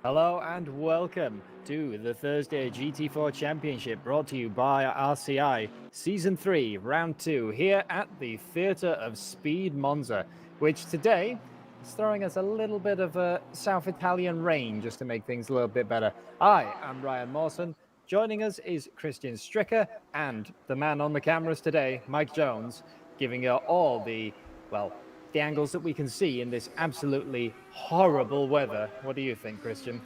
Hello and welcome to the Thursday GT4 Championship, brought to you by RCI, Season 3, Round 2, here at the Theatre of Speed Monza, which today is throwing us a little bit of a South Italian rain just to make things a little bit better. I am Ryan Mawson. Joining us is Christian Stricker and the man on the cameras today, Mike Jones, giving you all the angles that we can see in this absolutely horrible weather. What do you think, Christian?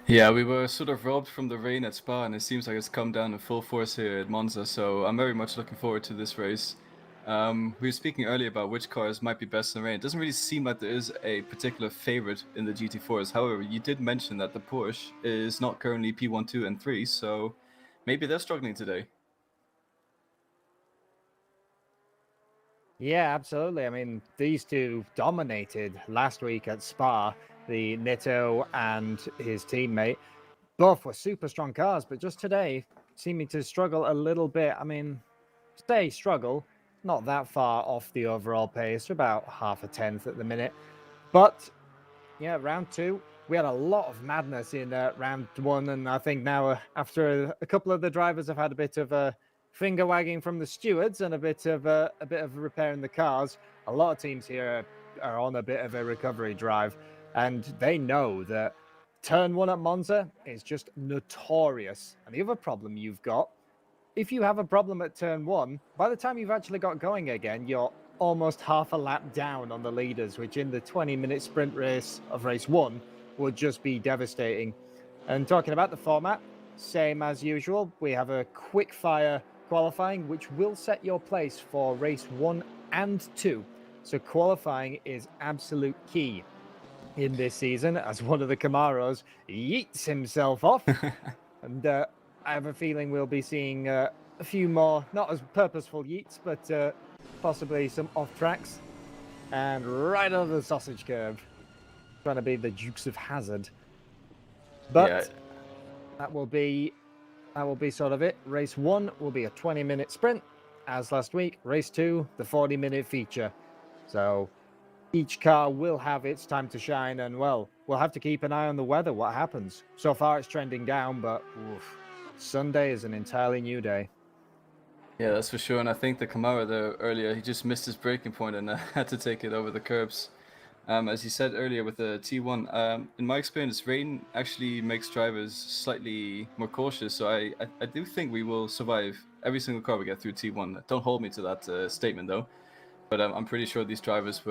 Yeah, we were sort of robbed from the rain at Spa, and it seems like it's come down in full force here at Monza, so I'm very much looking forward to this race. We were speaking earlier about which cars might be best in the rain. It doesn't really seem like there is a particular favorite in the GT4s. However, you did mention that the Porsche is not currently P1, 2, and 3, so maybe they're struggling today. Yeah, absolutely. I mean, these two dominated last week at Spa, the Nitto and his teammate. Both were super strong cars, but just today seeming to struggle a little bit. I mean, say struggle, not that far off the overall pace, about half a tenth at the minute. But yeah, round two, we had a lot of madness in round one, and I think now after a couple of the drivers have had a bit of a finger wagging from the stewards and a bit of repairing the cars, a lot of teams here are on a bit of a recovery drive, and they know that turn one at Monza is just notorious. And the other problem you've got, if you have a problem at turn one, by the time you've actually got going again, you're almost half a lap down on the leaders, which in the 20-minute sprint race of race one would just be devastating. And talking about the format, same as usual, we have a quick fire qualifying, which will set your place for race 1 and 2. So qualifying is absolute key in this season, as one of the Camaros yeets himself off. And I have a feeling we'll be seeing a few more, not as purposeful yeets, but possibly some off tracks. And right over the sausage curve, trying to be the Dukes of Hazzard. But yeah, that will be sort of it. Race 1 will be a 20-minute sprint, as last week, race 2, the 40-minute feature. So each car will have its time to shine, and well, we'll have to keep an eye on the weather, what happens. So far it's trending down, but oof, Sunday is an entirely new day. Yeah, that's for sure. And I think the Kamara there earlier, he just missed his braking point and had to take it over the curbs. As you said earlier with the T1, in my experience, rain actually makes drivers slightly more cautious. So I do think we will survive every single car we get through T1. Don't hold me to that statement though. But I'm pretty sure these drivers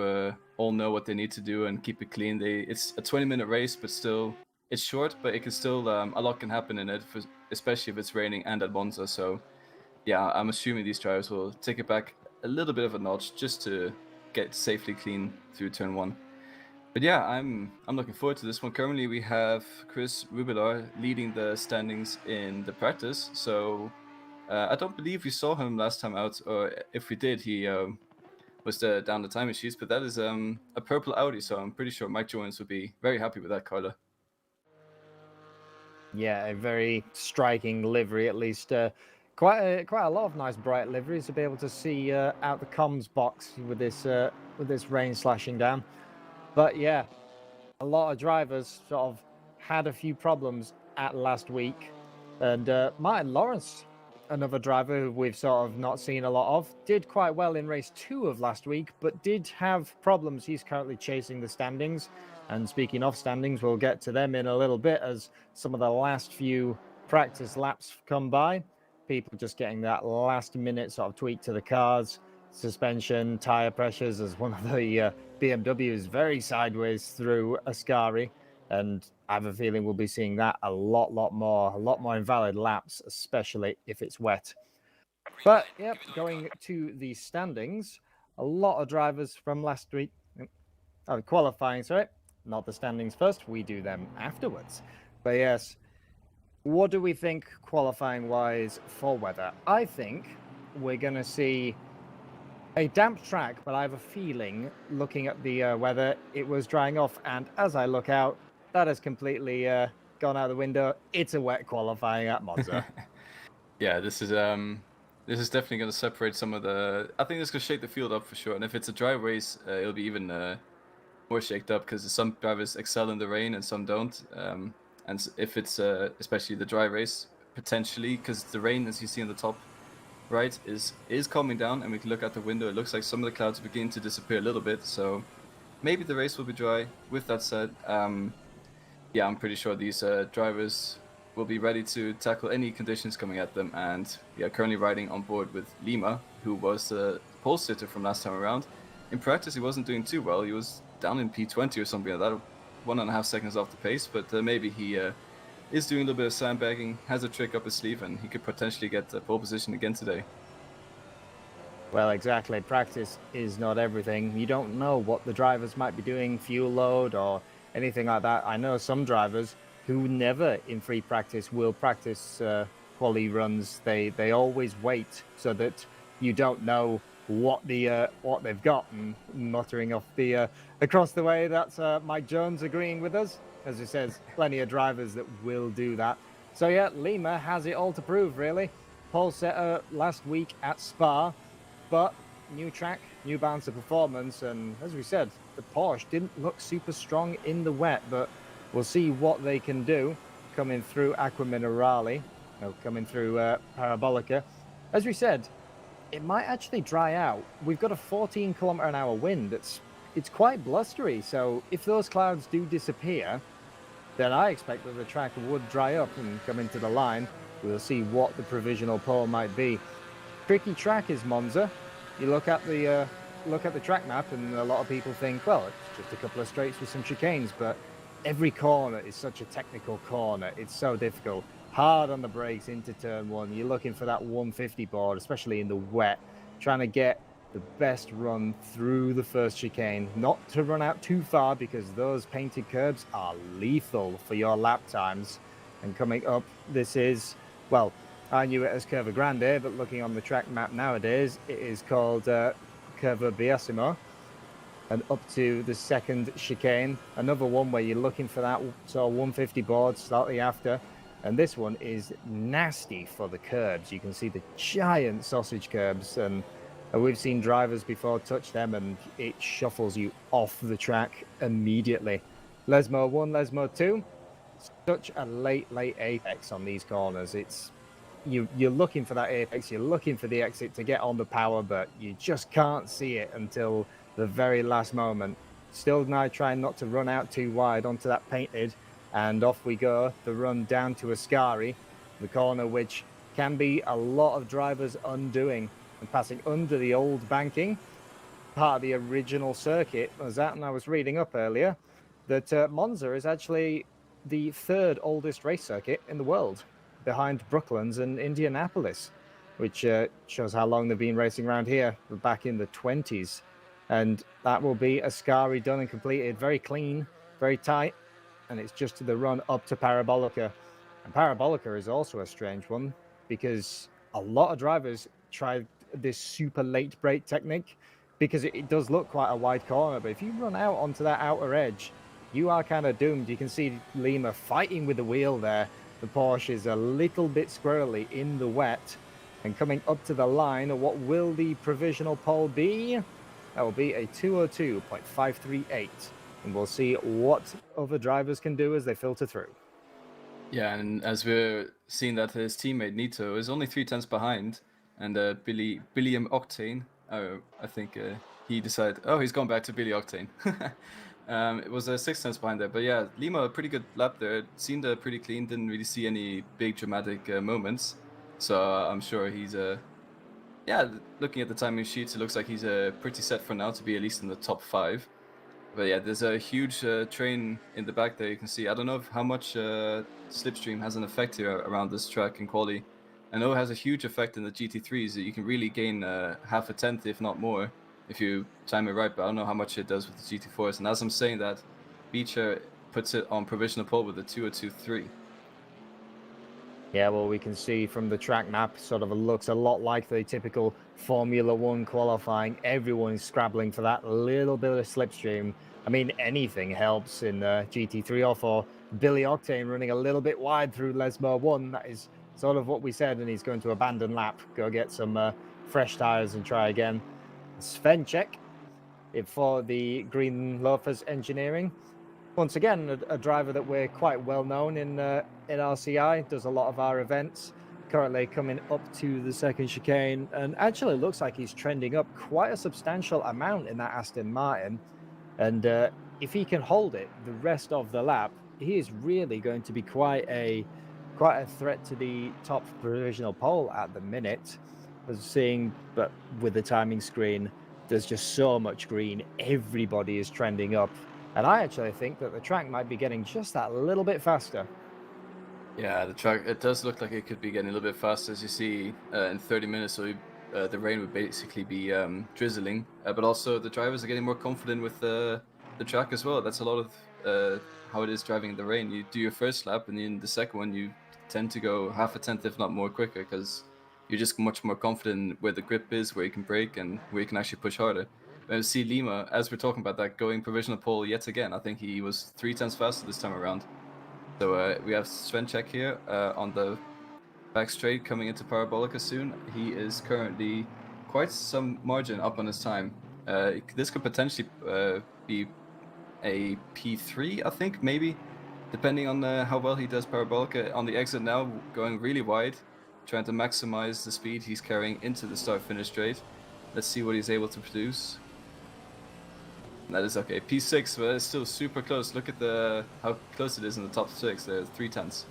all know what they need to do and keep it clean. It's a 20-minute race, but still it's short, but it can still a lot can happen in it, especially if it's raining and at Monza. So yeah, I'm assuming these drivers will take it back a little bit of a notch just to get safely clean through turn 1. But yeah, I'm looking forward to this one. Currently, we have Chris Rubilar leading the standings in the practice. So I don't believe we saw him last time out, or if we did, he was down the timing sheets. But that is a purple Audi, so I'm pretty sure Mike Jones would be very happy with that, Carla. Yeah, a very striking livery, at least. Quite a lot of nice bright liveries to be able to see out the comms box with this rain slashing down. But yeah, a lot of drivers sort of had a few problems at last week, and Martin Lawrence, another driver who we've sort of not seen a lot of, did quite well in race 2 of last week, but did have problems. He's currently chasing the standings. And speaking of standings, we'll get to them in a little bit as some of the last few practice laps come by. People just getting that last minute sort of tweak to the cars, suspension, tire pressures, as one of the BMWs very sideways through Ascari. And I have a feeling we'll be seeing that a lot more invalid laps, especially if it's wet. But yep, going to the standings, a lot of drivers from last week, qualifying, sorry, not the standings first, we do them afterwards. But yes, what do we think qualifying wise for weather? I think we're going to see a damp track, but I have a feeling, looking at the weather, it was drying off, and as I look out, that has completely gone out the window. It's a wet qualifying at Monza. Yeah, this is definitely going to separate some of the. I think it's going to shake the field up for sure. And if it's a dry race, it'll be even more shaked up because some drivers excel in the rain and some don't. And if it's especially the dry race, potentially because the rain, as you see on the top right, is calming down, and we can look out the window. It looks like some of the clouds begin to disappear a little bit. So maybe the race will be dry. With that said, yeah, I'm pretty sure these drivers will be ready to tackle any conditions coming at them. And we are currently riding on board with Lima, who was the pole sitter from last time around. In practice, he wasn't doing too well. He was down in P20 or something like that, 1.5 seconds off the pace. But maybe he is doing a little bit of sandbagging, has a trick up his sleeve, and he could potentially get the pole position again today. Well, exactly. Practice is not everything. You don't know what the drivers might be doing, fuel load or anything like that. I know some drivers who never in free practice will practice quali runs. They always wait so that you don't know what they've got. And muttering off the across the way, that's Mike Jones agreeing with us. As he says, plenty of drivers that will do that. So yeah, Lima has it all to prove, really. Pole setter last week at Spa, but new track, new balance of performance, and as we said, the Porsche didn't look super strong in the wet, but we'll see what they can do coming through Aqua Minerale, coming through Parabolica. As we said, it might actually dry out. We've got a 14-kilometer-an-hour wind. It's quite blustery, so if those clouds do disappear, then I expect that the track would dry up and come into the line. We'll see what the provisional pole might be. Tricky track is Monza. You look at the track map, and a lot of people think, well, it's just a couple of straights with some chicanes, but every corner is such a technical corner. It's so difficult. Hard on the brakes into turn 1. You're looking for that 150 board, especially in the wet, trying to get the best run through the first chicane, not to run out too far because those painted curbs are lethal for your lap times. And coming up, this is, well, I knew it as Curva Grande, but looking on the track map nowadays, it is called Curva Biasimo. And up to the second chicane, another one where you're looking for that sort of 150 board slightly after. And this one is nasty for the curbs. You can see the giant sausage curbs, and we've seen drivers before touch them, and it shuffles you off the track immediately. Lesmo 1, Lesmo 2, such a late apex on these corners. It's you're looking for that apex, you're looking for the exit to get on the power, but you just can't see it until the very last moment. Still now trying not to run out too wide onto that painted, and off we go. The run down to Ascari, the corner which can be a lot of drivers undoing and passing under the old banking, part of the original circuit. Was that, and I was reading up earlier that Monza is actually the third oldest race circuit in the world, behind Brooklands and Indianapolis, which shows how long they've been racing around here, back in the 20s. And that will be Ascari done and completed. Very clean, very tight, and it's just the run up to Parabolica. And Parabolica is also a strange one because a lot of drivers try this super late brake technique because it does look quite a wide corner, but if you run out onto that outer edge, you are kind of doomed. You can see Lima fighting with the wheel there. The Porsche is a little bit squirrely in the wet, and coming up to the line, what will the provisional pole be? That will be a 202.538, and we'll see what other drivers can do as they filter through. Yeah, and as we're seeing that his teammate Nito is only 3 tenths behind, and Billiam Octane, I think he decided, oh, he's gone back to Billy Octane. It was 6 tenths behind there, but yeah, Lima, a pretty good lap there. Seemed pretty clean, didn't really see any big dramatic moments. So I'm sure he's, yeah, looking at the timing sheets, it looks like he's pretty set for now to be at least in the top 5. But yeah, there's a huge train in the back there. You can see. I don't know how much slipstream has an effect here around this track in quali. I know it has a huge effect in the GT3s. You can really gain half a tenth, if not more, if you time it right. But I don't know how much it does with the GT4s. And as I'm saying that, Beecher puts it on provisional pole with a 2:02.3. Yeah, well, we can see from the track map, sort of looks a lot like the typical Formula One qualifying. Everyone is scrabbling for that little bit of slipstream. I mean, anything helps in GT3 or 4. Billy Octane running a little bit wide through Lesmo 1. That is sort of what we said, and he's going to abandon lap, go get some fresh tyres and try again. Svenček for the Green Loafers Engineering. Once again, a driver that we're quite well known in RCI, does a lot of our events. Currently coming up to the second chicane, and actually looks like he's trending up quite a substantial amount in that Aston Martin. And if he can hold it the rest of the lap, he is really going to be quite a threat to the top provisional pole at the minute. As seeing, but with the timing screen, there's just so much green. Everybody is trending up. And I actually think that the track might be getting just that little bit faster. Yeah, the track, it does look like it could be getting a little bit faster. As you see, in 30 minutes, so the rain would basically be drizzling. But also, the drivers are getting more confident with the track as well. That's a lot of how it is driving in the rain. You do your first lap, and in the second one, you tend to go half a tenth, if not more, quicker, because you're just much more confident where the grip is, where you can brake, and where you can actually push harder. And see Lima, as we're talking about that, going provisional pole yet again. I think he was 3 tenths faster this time around. So we have Svenček here on the back straight coming into Parabolica soon. He is currently quite some margin up on his time. This could potentially be a P3, I think, maybe, depending on how well he does Parabolica. On the exit now, going really wide, trying to maximize the speed he's carrying into the start-finish straight. Let's see what he's able to produce. That is okay. P6, but it's still super close. Look at how close it is in the top 6. There's 3 tenths.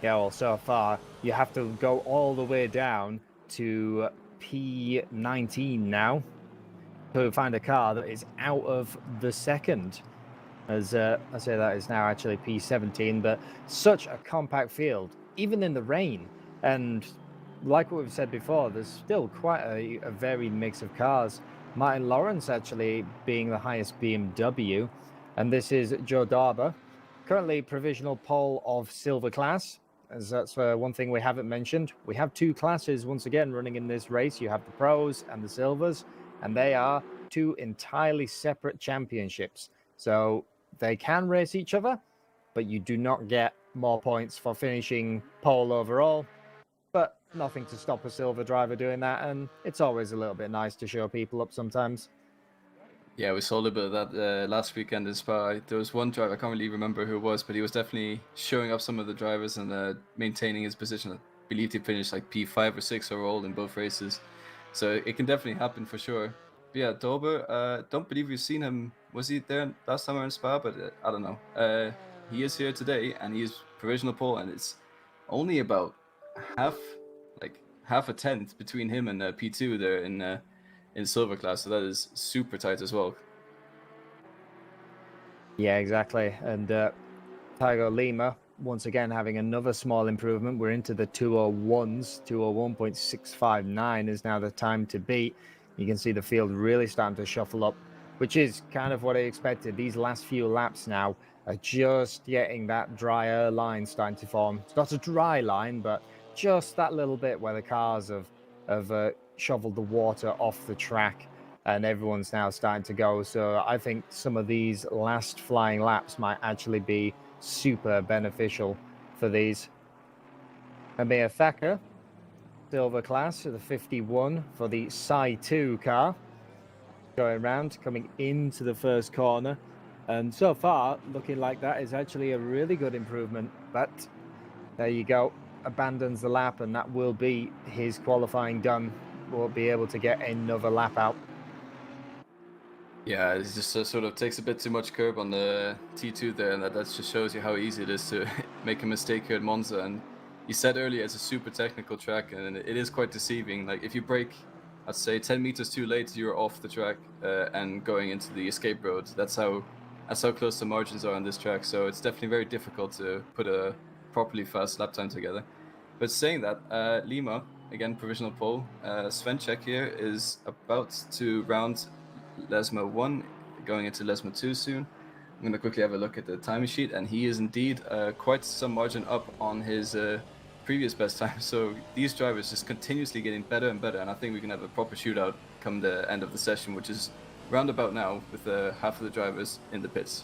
Yeah, well, so far you have to go all the way down to P19 now to find a car that is out of the second. As I say, that is now actually P17, but such a compact field, even in the rain. And like what we've said before, there's still quite a varied mix of cars. Martin Lawrence actually being the highest BMW, and this is Joe Darber, currently provisional pole of silver class, as that's one thing we haven't mentioned. We have 2 classes once again running in this race. You have the pros and the silvers, and they are 2 entirely separate championships. So they can race each other, but you do not get more points for finishing pole overall, but nothing to stop a silver driver doing that. And it's always a little bit nice to show people up sometimes. Yeah, we saw a little bit of that last weekend in Spa. There was one driver, I can't really remember who it was, but he was definitely showing up some of the drivers and maintaining his position. I believe he finished like P5 or 6 overall in both races. So it can definitely happen for sure. But yeah, Dober, don't believe we've seen him. Was he there last summer in Spa? But I don't know. He is here today and he is provisional pole, and it's only about half, like half a tenth between him and P2 there in silver class, so that is super tight as well. Yeah, exactly. And Tiago Lima, once again, having another small improvement. We're into the 201s. 201.659 is now the time to beat. You can see the field really starting to shuffle up, which is kind of what I expected. These last few laps now are just getting that drier line starting to form. It's not a dry line, but just that little bit where the cars have shoveled the water off the track, and everyone's now starting to go. So I think some of these last flying laps might actually be super beneficial for these. Amir Thacker, silver class, the 51 for the Sai 2 car. Going around, coming into the first corner. And so far, looking like that is actually a really good improvement. But there you go, abandons the lap, and that will be his qualifying done. Won't be able to get another lap out. Yeah, it just sort of takes a bit too much curb on the T2 there, and that just shows you how easy it is to make a mistake here at Monza. And you said earlier it's a super technical track, and it is quite deceiving. Like if you brake, I'd say 10 meters too late, you're off the track and going into the escape road. That's how close the margins are on this track. So it's definitely very difficult to put a properly fast lap time together. But saying that, Lima again provisional pole. Svenček here is about to round Lesmo 1, going into Lesmo 2 soon. I'm going to quickly have a look at the timing sheet, and he is indeed quite some margin up on his previous best time. So these drivers just continuously getting better and better, and I think we can have a proper shootout come the end of the session, which is roundabout now with half of the drivers in the pits.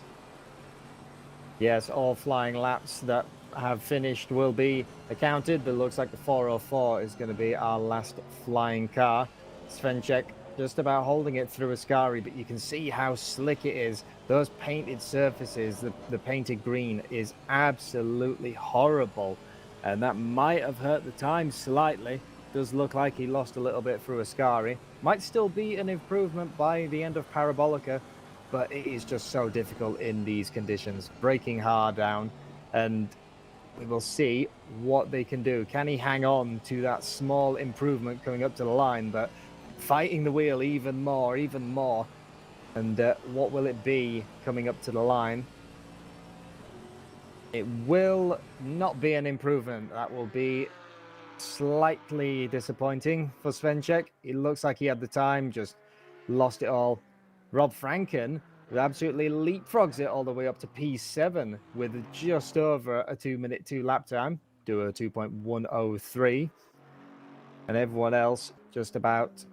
Yes, all flying laps that have finished will be accounted, but it looks like the 404 is going to be our last flying car. Svenček just about holding it through Ascari, but you can see how slick it is. Those painted surfaces, the painted green is absolutely horrible, and that might have hurt the time slightly. Does look like he lost a little bit through Ascari. Might still be an improvement by the end of Parabolica, but it is just so difficult in these conditions. Braking hard down, and we will see what they can do. Can he hang on to that small improvement coming up to the line, but fighting the wheel even more, and what will it be coming up to the line? It will not be an improvement. That will be slightly disappointing for Svenček. It looks like he had the time, just lost it all. Rob Franken absolutely leapfrogs it all the way up to P7 with just over a 2-minute 2 lap time, do a 2.103. And everyone else just about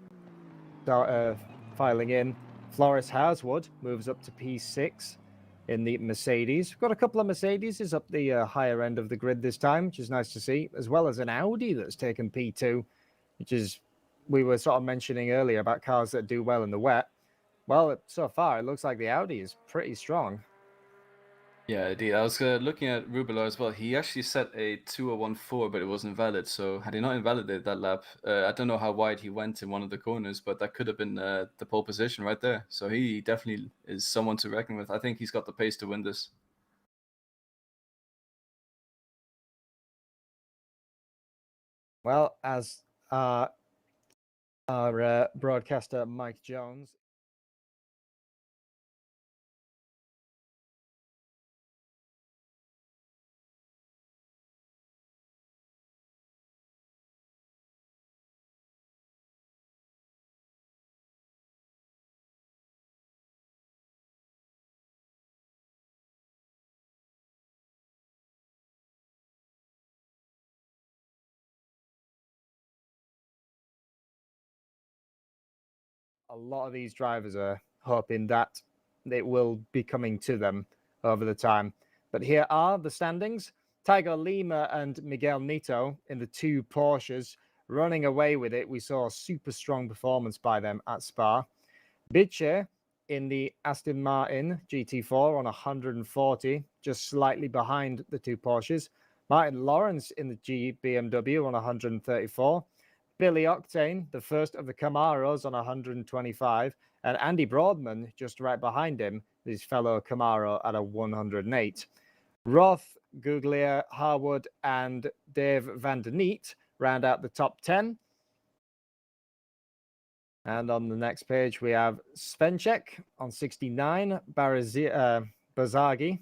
filing in. Floris Harswood moves up to P6 in the Mercedes. We've got a couple of Mercedes up the higher end of the grid this time, which is nice to see, as well as an Audi that's taken P2, which is, we were sort of mentioning earlier about cars that do well in the wet. Well, so far, it looks like the Audi is pretty strong. Yeah, indeed. I was looking at Rubelo as well. He actually set a 2014, but it wasn't valid. So had he not invalidated that lap, I don't know how wide he went in one of the corners, but that could have been the pole position right there. So he definitely is someone to reckon with. I think he's got the pace to win this. Well, as our broadcaster, Mike Jones, a lot of these drivers are hoping that it will be coming to them over the time. But here are the standings. Tiago Lima and Miguel Nito in the 2 Porsches running away with it. We saw a super strong performance by them at Spa. Biche in the Aston Martin GT4 on 140, just slightly behind the 2 Porsches. Martin Lawrence in the BMW on 134. Billy Octane, the first of the Camaros, on 125. And Andy Broadman just right behind him, his fellow Camaro, at a 108. Roth, Guglia, Harwood, and Dave van der Neet round out the top 10. And on the next page, we have Svenchek on 69, Bazagi,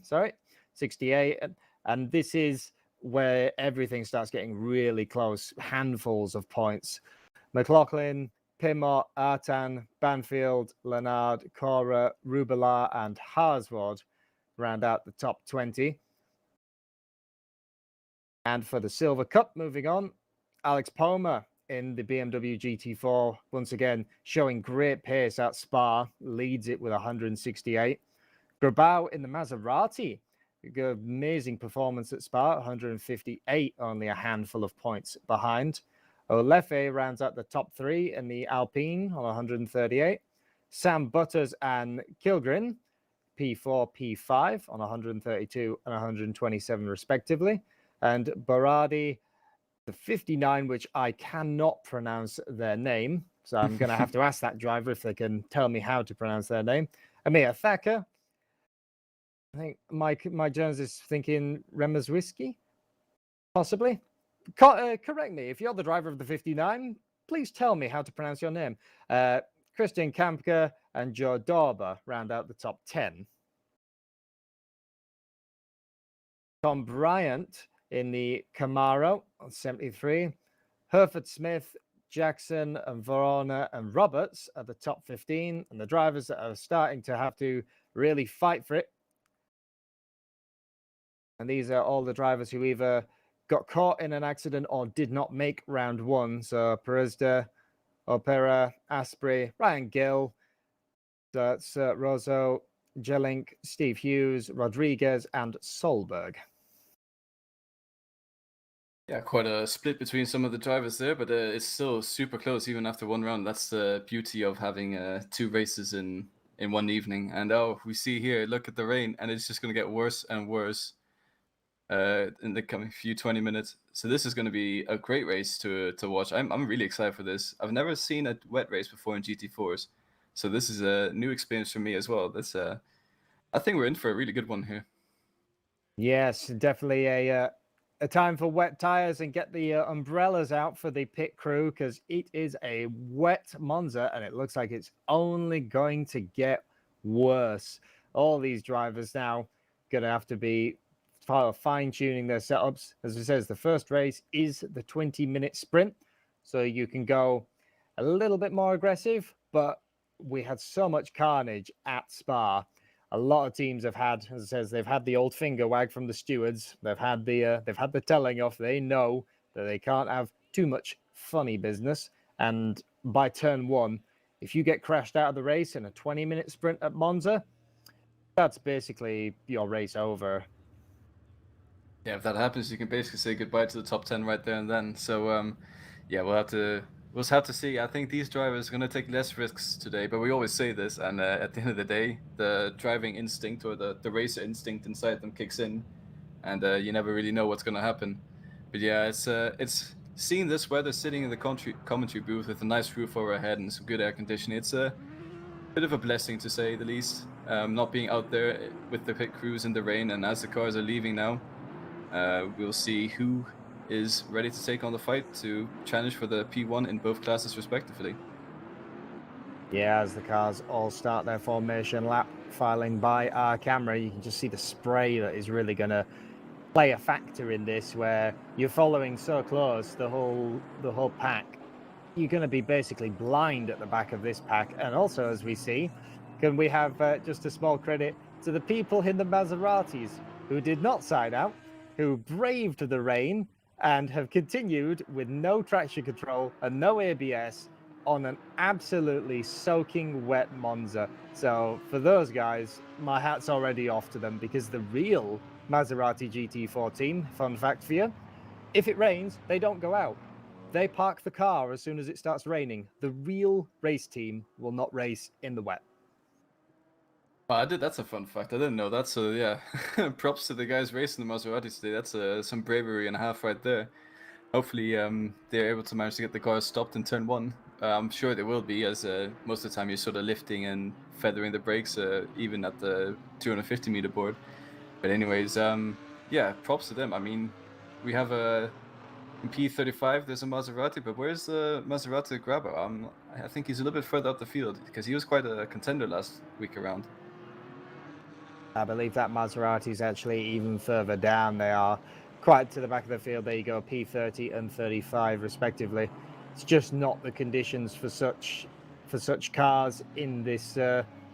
68. And this is where everything starts getting really close, handfuls of points. McLaughlin, Pimot, Artan, Banfield, Leonard, Cora, Rubelar, and Harsward round out the top 20. And for the Silver Cup, moving on, Alex Poma in the BMW GT4, once again showing great pace at Spa, leads it with 168. Grabau in the Maserati, amazing performance at Spa, 158, only a handful of points behind. Olefe rounds out the top 3 in the Alpine on 138. Sam Butters and Kilgren, P4, P5 on 132 and 127 respectively. And Baradi, the 59, which I cannot pronounce their name. So I'm going to have to ask that driver if they can tell me how to pronounce their name. Amir Thacker. I think Mike Jones is thinking Remazwiski, possibly. Correct me. If you're the driver of the 59, please tell me how to pronounce your name. Christian Kampke and Joe Dorber round out the top 10. Tom Bryant in the Camaro on 73. Herford Smith, Jackson, and Verona and Roberts at the top 15. And the drivers that are starting to have to really fight for it. And these are all the drivers who either got caught in an accident or did not make round 1. So Perezda, Opera, Asprey, Ryan Gill, that's Rosso, Jelink, Steve Hughes, Rodriguez, and Solberg. Yeah, quite a split between some of the drivers there, but it's still super close even after 1 round. That's the beauty of having 2 races in one evening. And we see here, look at the rain, and it's just going to get worse and worse in the coming few 20 minutes. So this is going to be a great race to watch. I'm really excited for this. I've never seen a wet race before in GT4s, so this is a new experience for me as well. That's I think we're in for a really good one here. Yes, definitely a time for wet tires and get the umbrellas out for the pit crew, because it is a wet Monza and it looks like it's only going to get worse. All these drivers now going to have to be fine-tuning their setups. As it says, the first race is the 20-minute sprint, so you can go a little bit more aggressive, but we had so much carnage at Spa. A lot of teams have had, as it says, they've had the old finger wag from the stewards. They've had the telling off. They know that they can't have too much funny business. And by turn 1, if you get crashed out of the race in a 20-minute sprint at Monza, that's basically your race over. Yeah, if that happens, you can basically say goodbye to the top 10 right there and then. So, yeah, we'll have to see. I think these drivers are going to take less risks today, but we always say this, and at the end of the day, the driving instinct or the racer instinct inside them kicks in, and you never really know what's going to happen. But yeah, it's seeing this weather, sitting in the commentary booth with a nice roof over our head and some good air conditioning. It's a bit of a blessing, to say the least. Not being out there with the pit crews in the rain, and as the cars are leaving now, we'll see who is ready to take on the fight to challenge for the P1 in both classes respectively. Yeah, as the cars all start their formation lap, filing by our camera, you can just see the spray that is really going to play a factor in this, where you're following so close the whole pack. You're going to be basically blind at the back of this pack. And also, as we see, can we have just a small credit to the people in the Maseratis who did not side out, who braved the rain and have continued with no traction control and no ABS, on an absolutely soaking wet Monza. So for those guys, my hat's already off to them, because the real Maserati GT4 team, fun fact for you, if it rains, they don't go out. They park the car as soon as it starts raining. The real race team will not race in the wet. Oh, that's a fun fact. I didn't know that. So yeah, props to the guys racing the Maserati today. That's some bravery and a half right there. Hopefully, they're able to manage to get the car stopped in turn one. I'm sure they will be, as most of the time you're sort of lifting and feathering the brakes, even at the 250-meter board. But anyways, yeah, props to them. I mean, we have in P35, there's a Maserati, but where's the Maserati grabber? I think he's a little bit further up the field, because he was quite a contender last week around. I believe that Maserati is actually even further down. They are quite to the back of the field. There you go, P30 and 35 respectively. It's just not the conditions for such cars in this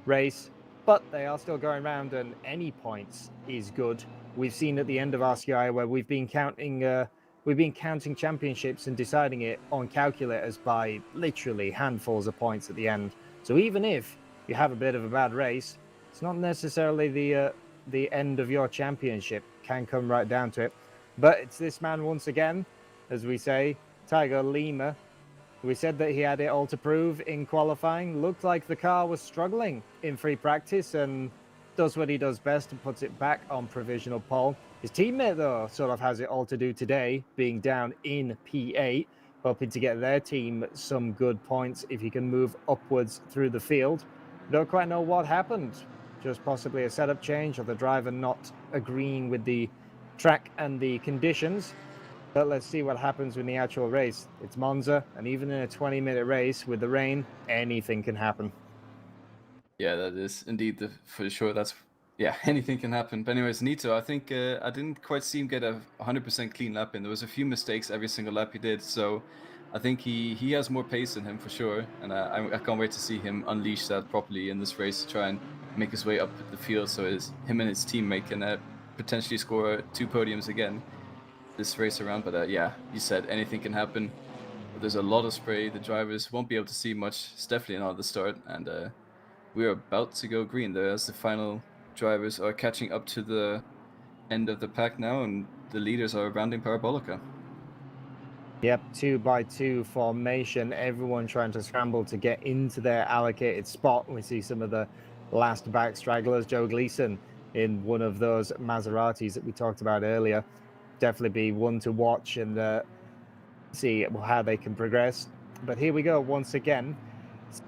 race, but they are still going around, and any points is good. We've seen at the end of RCI where we've been counting championships and deciding it on calculators by literally handfuls of points at the end. So even if you have a bit of a bad race, it's not necessarily the end of your championship. Can come right down to it. But it's this man once again, as we say, Tiger Lima. We said that he had it all to prove in qualifying. Looked like the car was struggling in free practice, and does what he does best and puts it back on provisional pole. His teammate, though, sort of has it all to do today, being down in P8, hoping to get their team some good points if he can move upwards through the field. Don't quite know what happened. Just possibly a setup change, or the driver not agreeing with the track and the conditions. But let's see what happens in the actual race. It's Monza, and even in a 20-minute race with the rain, anything can happen. Yeah, that is indeed for sure. Yeah, anything can happen. But anyways, Nito, I think I didn't quite see him get a 100% clean lap in. There was a few mistakes every single lap he did. So I think he has more pace in him for sure. And I can't wait to see him unleash that properly in this race to try and make his way up the field, so him and his teammate can potentially score 2 podiums again this race around. But yeah, you said anything can happen. There's a lot of spray. The drivers won't be able to see much. It's definitely not the start. And we're about to go green there as the final drivers are catching up to the end of the pack now, and the leaders are rounding Parabolica. Yep, 2x2 formation. Everyone trying to scramble to get into their allocated spot. We see some of the last back stragglers. Joe Gleason in one of those Maseratis that we talked about earlier. Definitely be one to watch and see how they can progress. But here we go once again.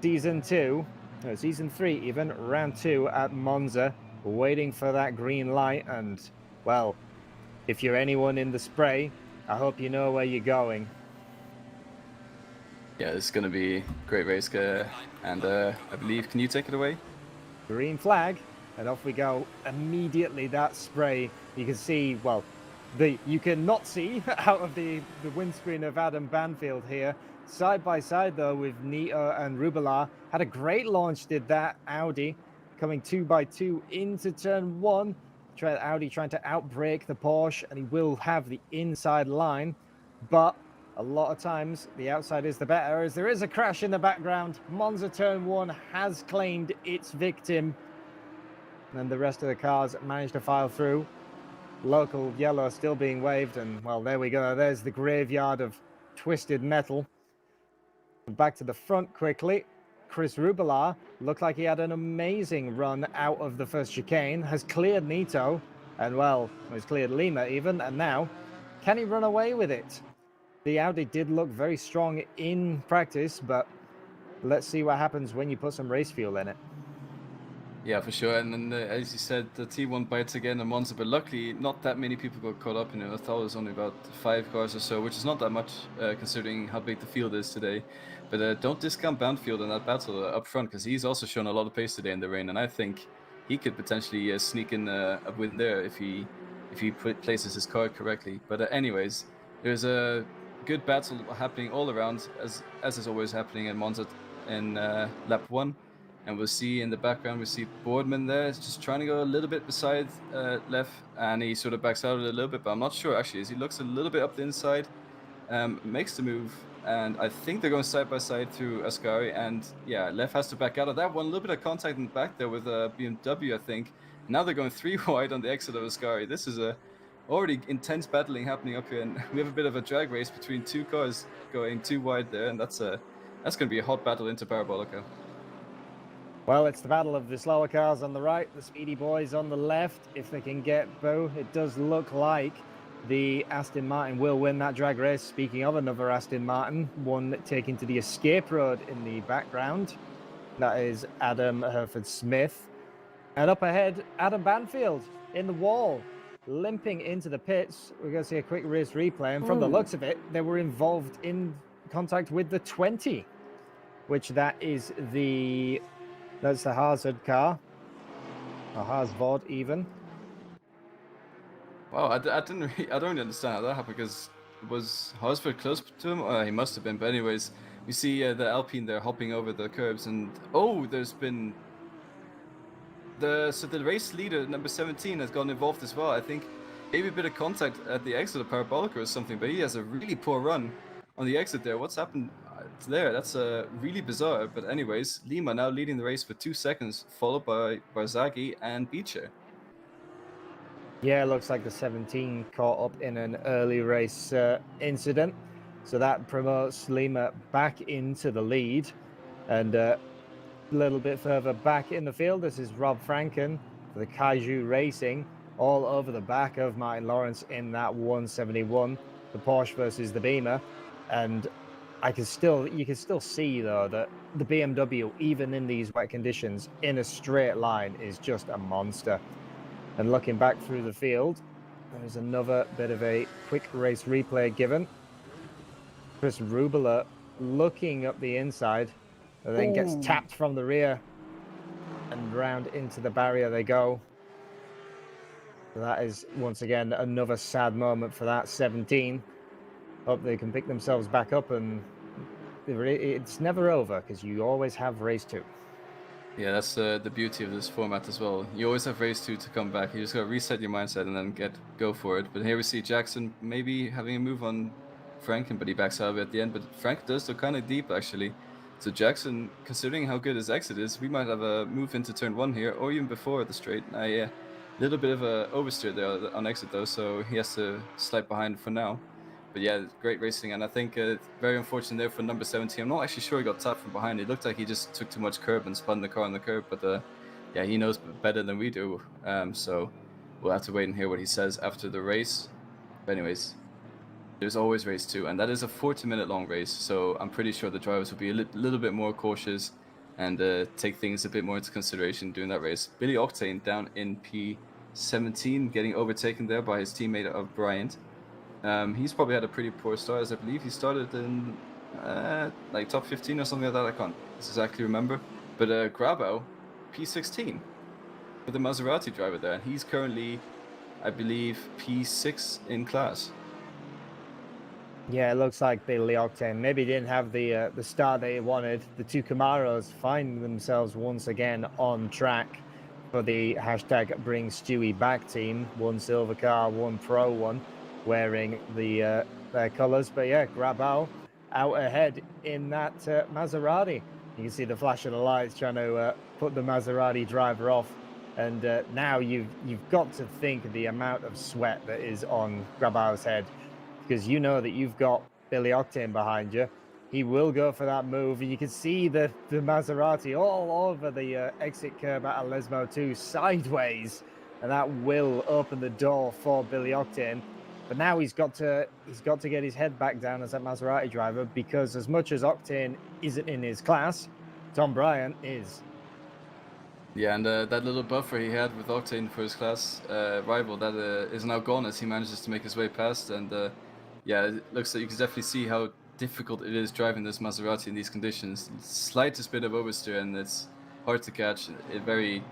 Season 3 even, round 2 at Monza. Waiting for that green light, and, well, if you're anyone in the spray, I hope you know where you're going. Yeah, it's going to be a great race. And I believe, can you take it away? Green flag, and off we go. Immediately, that spray, you can see, well, you cannot see out of the windscreen of Adam Banfield here. Side by side, though, with Nito and Rubelar. Had a great launch, did that Audi. Coming 2x2 into turn 1. Audi trying to outbrake the Porsche, and he will have the inside line. But a lot of times, the outside is the better, as there is a crash in the background. Monza turn 1 has claimed its victim. And the rest of the cars managed to file through. Local yellow still being waved, and, well, there we go. There's the graveyard of twisted metal. Back to the front quickly. Chris Rubelar looked like he had an amazing run out of the first chicane, has cleared Nito, and, well, has cleared Lima even, and now, can he run away with it? The Audi did look very strong in practice, but let's see what happens when you put some race fuel in it. Yeah, for sure. And then, as you said, the T1 bites again in Monza, but luckily not that many people got caught up in it. I thought it was only about 5 cars or so, which is not that much considering how big the field is today. But don't discount Banfield in that battle up front, because he's also shown a lot of pace today in the rain, and I think he could potentially sneak in a win there if he places his car correctly. But anyways, there's a good battle happening all around, as is always happening in Monza in lap 1. And we'll see in the background, we see Boardman there, just trying to go a little bit beside left, and he sort of backs out a little bit, but I'm not sure actually, as he looks a little bit up the inside, makes the move and I think they're going side by side through Ascari, and yeah, Lev has to back out of that one. A little bit of contact in the back there with BMW, I think. Now they're going 3 wide on the exit of Ascari. This is a already intense battling happening up here, and we have a bit of a drag race between 2 cars going 2 wide there, and that's going to be a hot battle into Parabolica. Well, it's the battle of the slower cars on the right, the speedy boys on the left. If they can get Bo, it does look like the Aston Martin will win that drag race. Speaking of another Aston Martin, one taking to the escape road in the background. That is Adam Hereford-Smith. And up ahead, Adam Banfield in the wall, limping into the pits. We're going to see a quick race replay. And from the looks of it, they were involved in contact with the 20, which that's the Hazard car, or Harsvord even. Wow, I don't really understand how that happened, because was Harsford close to him? He must have been, but anyways, we see the Alpine there hopping over the curbs, and there's been the race leader, number 17, has gotten involved as well. I think maybe a bit of contact at the exit of Parabolica or something, but he has a really poor run on the exit there. What's happened there? That's really bizarre. But anyways, Lima now leading the race for 2 seconds, followed by Barzaghi and Beecher. Yeah, it looks like the 17 caught up in an early race incident. So that promotes Lima back into the lead. And a little bit further back in the field, this is Rob Franken for the Kaiju Racing, all over the back of Martin Lawrence in that 171, the Porsche versus the Beamer. And you can still see, though, that the BMW, even in these wet conditions, in a straight line, is just a monster. And looking back through the field, there's another bit of a quick race replay given. Chris Rubler looking up the inside, and then gets tapped from the rear, and round into the barrier they go. So that is, once again, another sad moment for that 17. Hope they can pick themselves back up, and it's never over, because you always have race 2. Yeah, that's the beauty of this format as well. You always have race 2 to come back. You just got to reset your mindset and then go for it. But here we see Jackson maybe having a move on Franken, but he backs out of it at the end. But Frank does look kind of deep, actually. So Jackson, considering how good his exit is, we might have a move into turn 1 here, or even before the straight. A little bit of a oversteer there on exit, though, so he has to slide behind for now. But yeah, great racing, and I think very unfortunate there for number 17. I'm not actually sure he got tapped from behind. It looked like he just took too much curb and spun the car on the curb, but yeah, he knows better than we do. So we'll have to wait and hear what he says after the race. But anyways, there's always race 2, and that is a 40-minute long race, so I'm pretty sure the drivers will be a little bit more cautious and take things a bit more into consideration during that race. Billy Octane down in P17, getting overtaken there by his teammate of Bryant. He's probably had a pretty poor start, as I believe he started in like top 15 or something like that. I can't exactly remember. But Grabau, P16, with the Maserati driver there, and he's currently, I believe, P6 in class. Yeah, it looks like Billy Octane maybe didn't have the start they wanted. The 2 Camaros find themselves once again on track for the hashtag Bring Stewie Back team. 1 silver car, 1 pro one, wearing their colours. But yeah, Grabau out ahead in that Maserati. You can see the flash of the lights trying to put the Maserati driver off. And now you've got to think of the amount of sweat that is on Grabau's head, because you know that you've got Billy Octane behind you. He will go for that move, and you can see the Maserati all over the exit curb at Lesmo 2 sideways, and that will open the door for Billy Octane. But now he's got to get his head back down as a Maserati driver, because as much as Octane isn't in his class, Tom Bryant is. Yeah, and that little buffer he had with Octane for his class rival, that is now gone as he manages to make his way past. And yeah, it looks like you can definitely see how difficult it is driving this Maserati in these conditions. Slightest bit of oversteer and it's hard to catch. A very,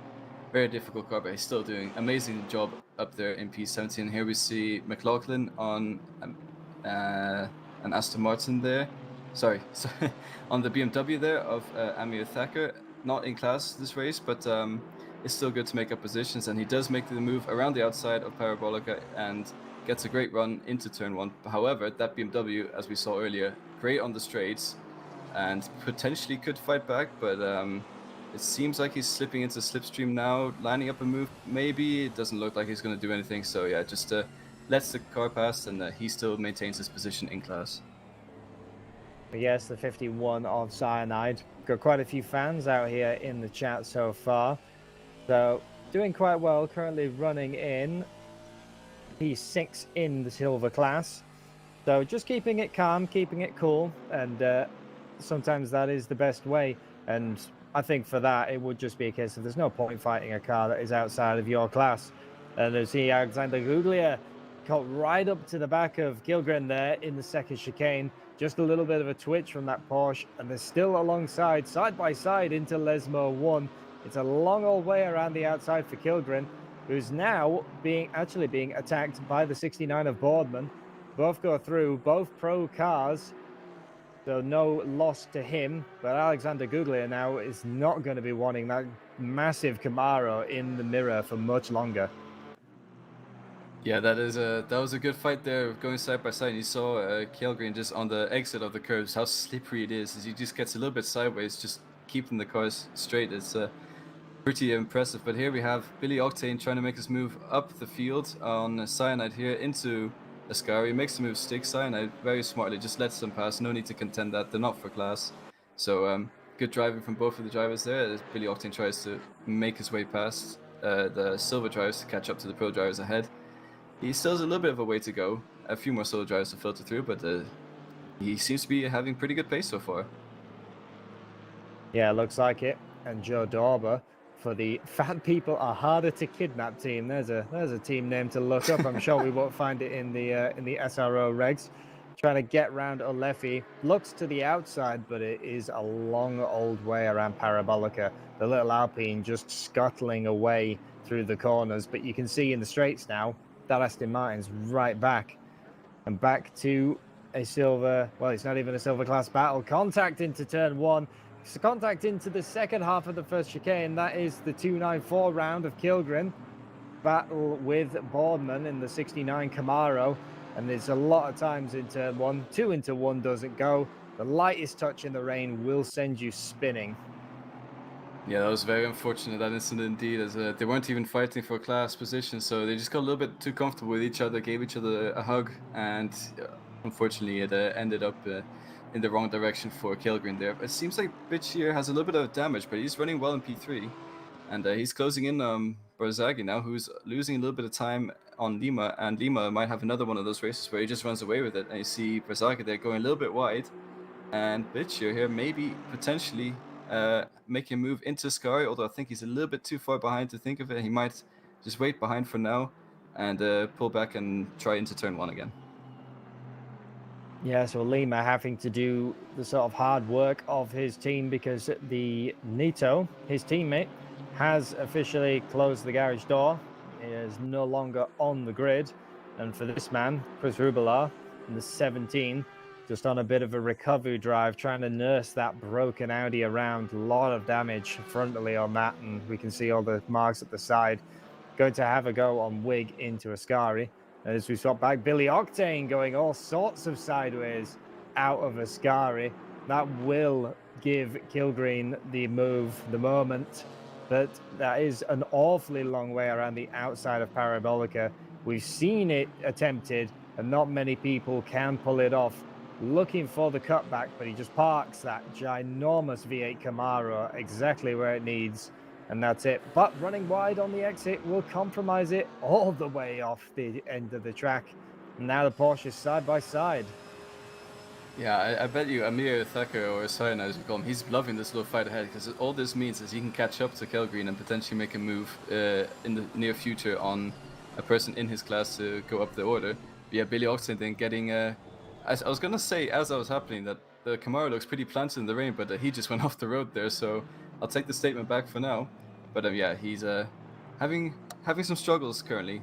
very difficult car, but he's still doing an amazing job up there in P17. Here we see McLaughlin on an Aston Martin there. Sorry, on the BMW there of Amir Thacker. Not in class this race, but it's still good to make up positions, and he does make the move around the outside of Parabolica, and gets a great run into turn 1. However, that BMW, as we saw earlier, great on the straights and potentially could fight back, but it seems like he's slipping into slipstream now, lining up a move. Maybe it doesn't look like he's going to do anything. So yeah, just lets the car pass, and he still maintains his position in class. Yes, the 51 of Cyanide. Got quite a few fans out here in the chat so far. So doing quite well, currently running in P6 in the silver class. So just keeping it calm, keeping it cool, and sometimes that is the best way. And I think for that, it would just be a case of there's no point fighting a car that is outside of your class. And as see Alexander Guglia caught right up to the back of Kilgren there in the second chicane. Just a little bit of a twitch from that Porsche, and they're still alongside, side by side into Lesmo 1. It's a long old way around the outside for Kilgren, who's now actually being attacked by the 69 of Boardman. Both go through, both pro cars, so no loss to him. But Alexander Guglia now is not going to be wanting that massive Camaro in the mirror for much longer. Yeah, that was a good fight there, going side by side. And you saw Kjellgren just on the exit of the curves, how slippery it is. As he just gets a little bit sideways, just keeping the cars straight. It's pretty impressive. But here we have Billy Octane trying to make his move up the field on Cyanide here into Ascari. Makes the move stick. Cyanide very smartly just lets them pass. No need to contend that. They're not for class. So good driving from both of the drivers there, as Billy Octane tries to make his way past the silver drivers to catch up to the pro drivers ahead. He still has a little bit of a way to go. A few more solo drives to filter through, but he seems to be having pretty good pace so far. Yeah, looks like it. And Joe Dauber for the Fat People Are Harder to Kidnap team. There's a team name to look up. I'm sure we won't find it in the SRO regs. Trying to get round Olefi. Looks to the outside, but it is a long old way around Parabolica. The little Alpine just scuttling away through the corners, but you can see in the straights now that Aston Martin's right back. And back to a silver, well, it's not even a silver class battle. Contact into turn 1. So contact into the second half of the first chicane. That is the 294 round of Kilgren. Battle with Boardman in the 69 Camaro. And there's a lot of times in turn 1. 2 into 1 doesn't go. The lightest touch in the rain will send you spinning. Yeah, that was very unfortunate, that incident indeed, as they weren't even fighting for class position, so they just got a little bit too comfortable with each other, gave each other a hug, and unfortunately it ended up in the wrong direction for Kilgren there. It seems like Bitch here has a little bit of damage, but he's running well in P3, and he's closing in Barzaghi now, who's losing a little bit of time on Lima, and Lima might have another one of those races where he just runs away with it, and you see Barzaghi there going a little bit wide, and Bitch here maybe potentially make him move into Sky, although I think he's a little bit too far behind to think of it. He might just wait behind for now and pull back and try into turn 1 again. Yeah, so Lima having to do the sort of hard work of his team because the Nito, his teammate, has officially closed the garage door. He is no longer on the grid. And for this man, Chris Rubelar, in the 17, just on a bit of a recovery drive, trying to nurse that broken Audi around. A lot of damage frontally on that, and we can see all the marks at the side. Going to have a go on Wig into Ascari. As we swap back, Billy Octane going all sorts of sideways out of Ascari. That will give Kilgreen the moment, but that is an awfully long way around the outside of Parabolica. We've seen it attempted, and not many people can pull it off. Looking for the cutback, but he just parks that ginormous V8 Camaro exactly where it needs, and that's it. But running wide on the exit will compromise it all the way off the end of the track. And now the Porsche is side by side. Yeah, I bet you Amir Thacker, or Sayana as we call him, he's loving this little fight ahead, because all this means is he can catch up to Kelgreen and potentially make a move in the near future on a person in his class to go up the order. But yeah, Billy Octane then getting I was gonna say, as that was happening, that the Camaro looks pretty planted in the rain, but he just went off the road there, so I'll take the statement back for now. But yeah, he's having some struggles currently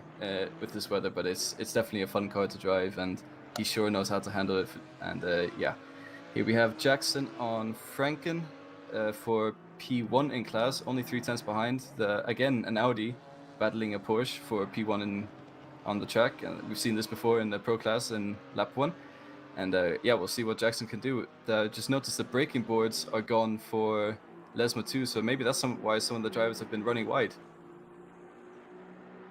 with this weather, but it's definitely a fun car to drive, and he sure knows how to handle it. And yeah, here we have Jackson on Franken for P1 in class, only 3 tenths behind. Again, an Audi battling a Porsche for P1 on the track, and we've seen this before in the pro class in lap 1. And yeah, we'll see what Jackson can do. Just notice the braking boards are gone for Lesma too, so maybe that's why some of the drivers have been running wide.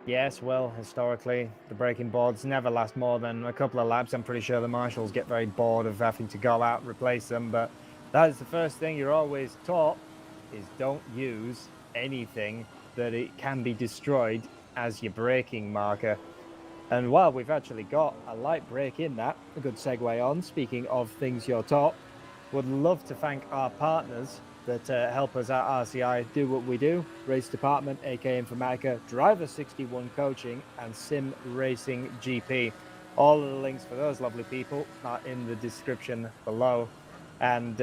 Yes, well, historically, the braking boards never last more than a couple of laps. I'm pretty sure the marshals get very bored of having to go out and replace them, but that is the first thing you're always taught, is don't use anything that it can be destroyed as your braking marker. And while we've actually got a light brake in that, a good segue on, speaking of things you're taught, would love to thank our partners that help us at RCI do what we do. Race Department, aka Informatica, Driver 61 Coaching, and Sim Racing GP. All of the links for those lovely people are in the description below. And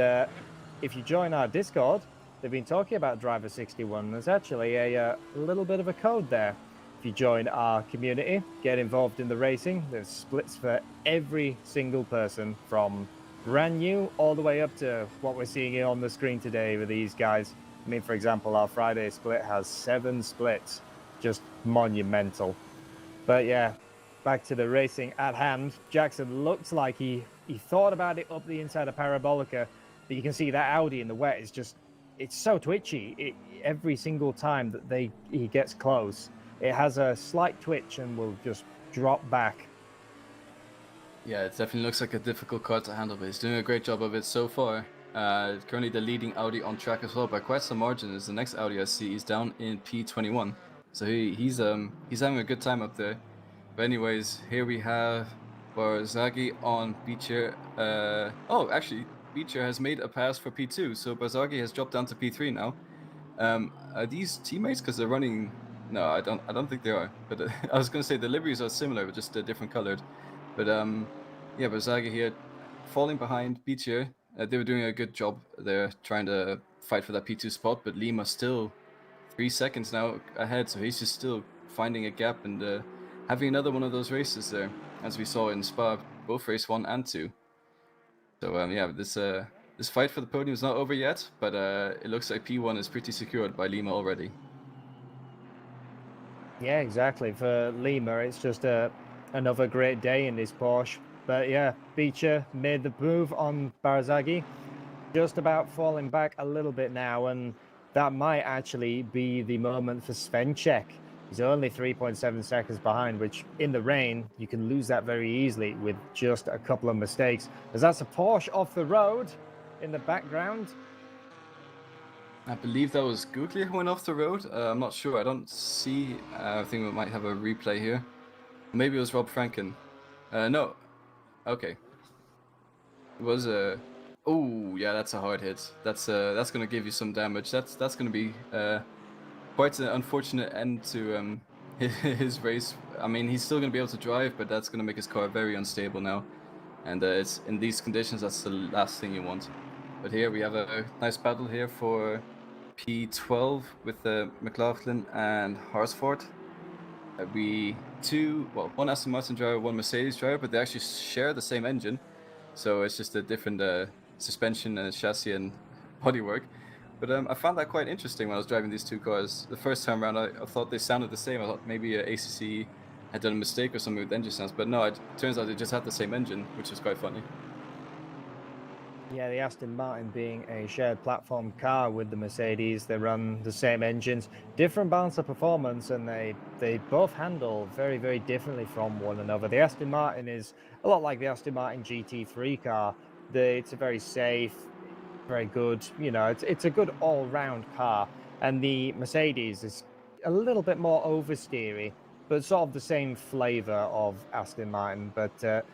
if you join our Discord, they've been talking about Driver 61. There's actually a little bit of a code there. If you join our community, get involved in the racing, there's splits for every single person, from brand new all the way up to what we're seeing here on the screen today with these guys. I mean, for example, our Friday split has 7 splits, just monumental. But yeah, back to the racing at hand. Jackson looks like he thought about it up the inside of Parabolica, but you can see that Audi in the wet is just, it's so twitchy. Every single time that he gets close, it has a slight twitch and will just drop back. Yeah, it definitely looks like a difficult car to handle, but he's doing a great job of it so far. Currently the leading Audi on track as well by quite some margin. Is the next Audi I see is down in P21, so he's having a good time up there. But anyways, here we have Barzaghi on Beecher. Oh, actually, Beecher has made a pass for P2, so Barzaghi has dropped down to P3 now. Are these teammates? Because they're running. No, I don't think they are. But I was gonna say the liveries are similar, but just different colored. But yeah, Barzaghi here falling behind Beecher. They were doing a good job. They're trying to fight for that P2 spot, but Lima still 3 seconds now ahead, so he's just still finding a gap and having another one of those races there, as we saw in Spa, both race 1 and 2. So yeah, this fight for the podium is not over yet, but it looks like P1 is pretty secured by Lima already. Yeah, exactly. For Lima, it's just another great day in this Porsche. But yeah, Beecher made the move on Barzaghi, just about falling back a little bit now, and that might actually be the moment for Svenček. He's only 3.7 seconds behind, which in the rain, you can lose that very easily with just a couple of mistakes. As that's a Porsche off the road in the background. I believe that was Googly who went off the road. I'm not sure. I don't see. I think we might have a replay here. Maybe it was Rob Franken. No. Okay. It was a. Oh yeah, that's a hard hit. That's gonna give you some damage. That's gonna be quite an unfortunate end to his race. I mean, he's still gonna be able to drive, but that's gonna make his car very unstable now. And it's in these conditions, that's the last thing you want. But here we have a nice battle here for P12 with McLaughlin and Harsford. One Aston Martin driver, one Mercedes driver, but they actually share the same engine. So it's just a different suspension and chassis and bodywork. But I found that quite interesting when I was driving these two cars. The first time around, I thought they sounded the same. I thought maybe ACC had done a mistake or something with engine sounds, but no, it turns out they just had the same engine, which is quite funny. Yeah, the Aston Martin being a shared platform car with the Mercedes, they run the same engines, different balance of performance, and they both handle very, very differently from one another. The Aston Martin is a lot like the Aston Martin GT3 car. It's a very safe, very good, you know, it's a good all-round car. And the Mercedes is a little bit more oversteery, but sort of the same flavor of Aston Martin. But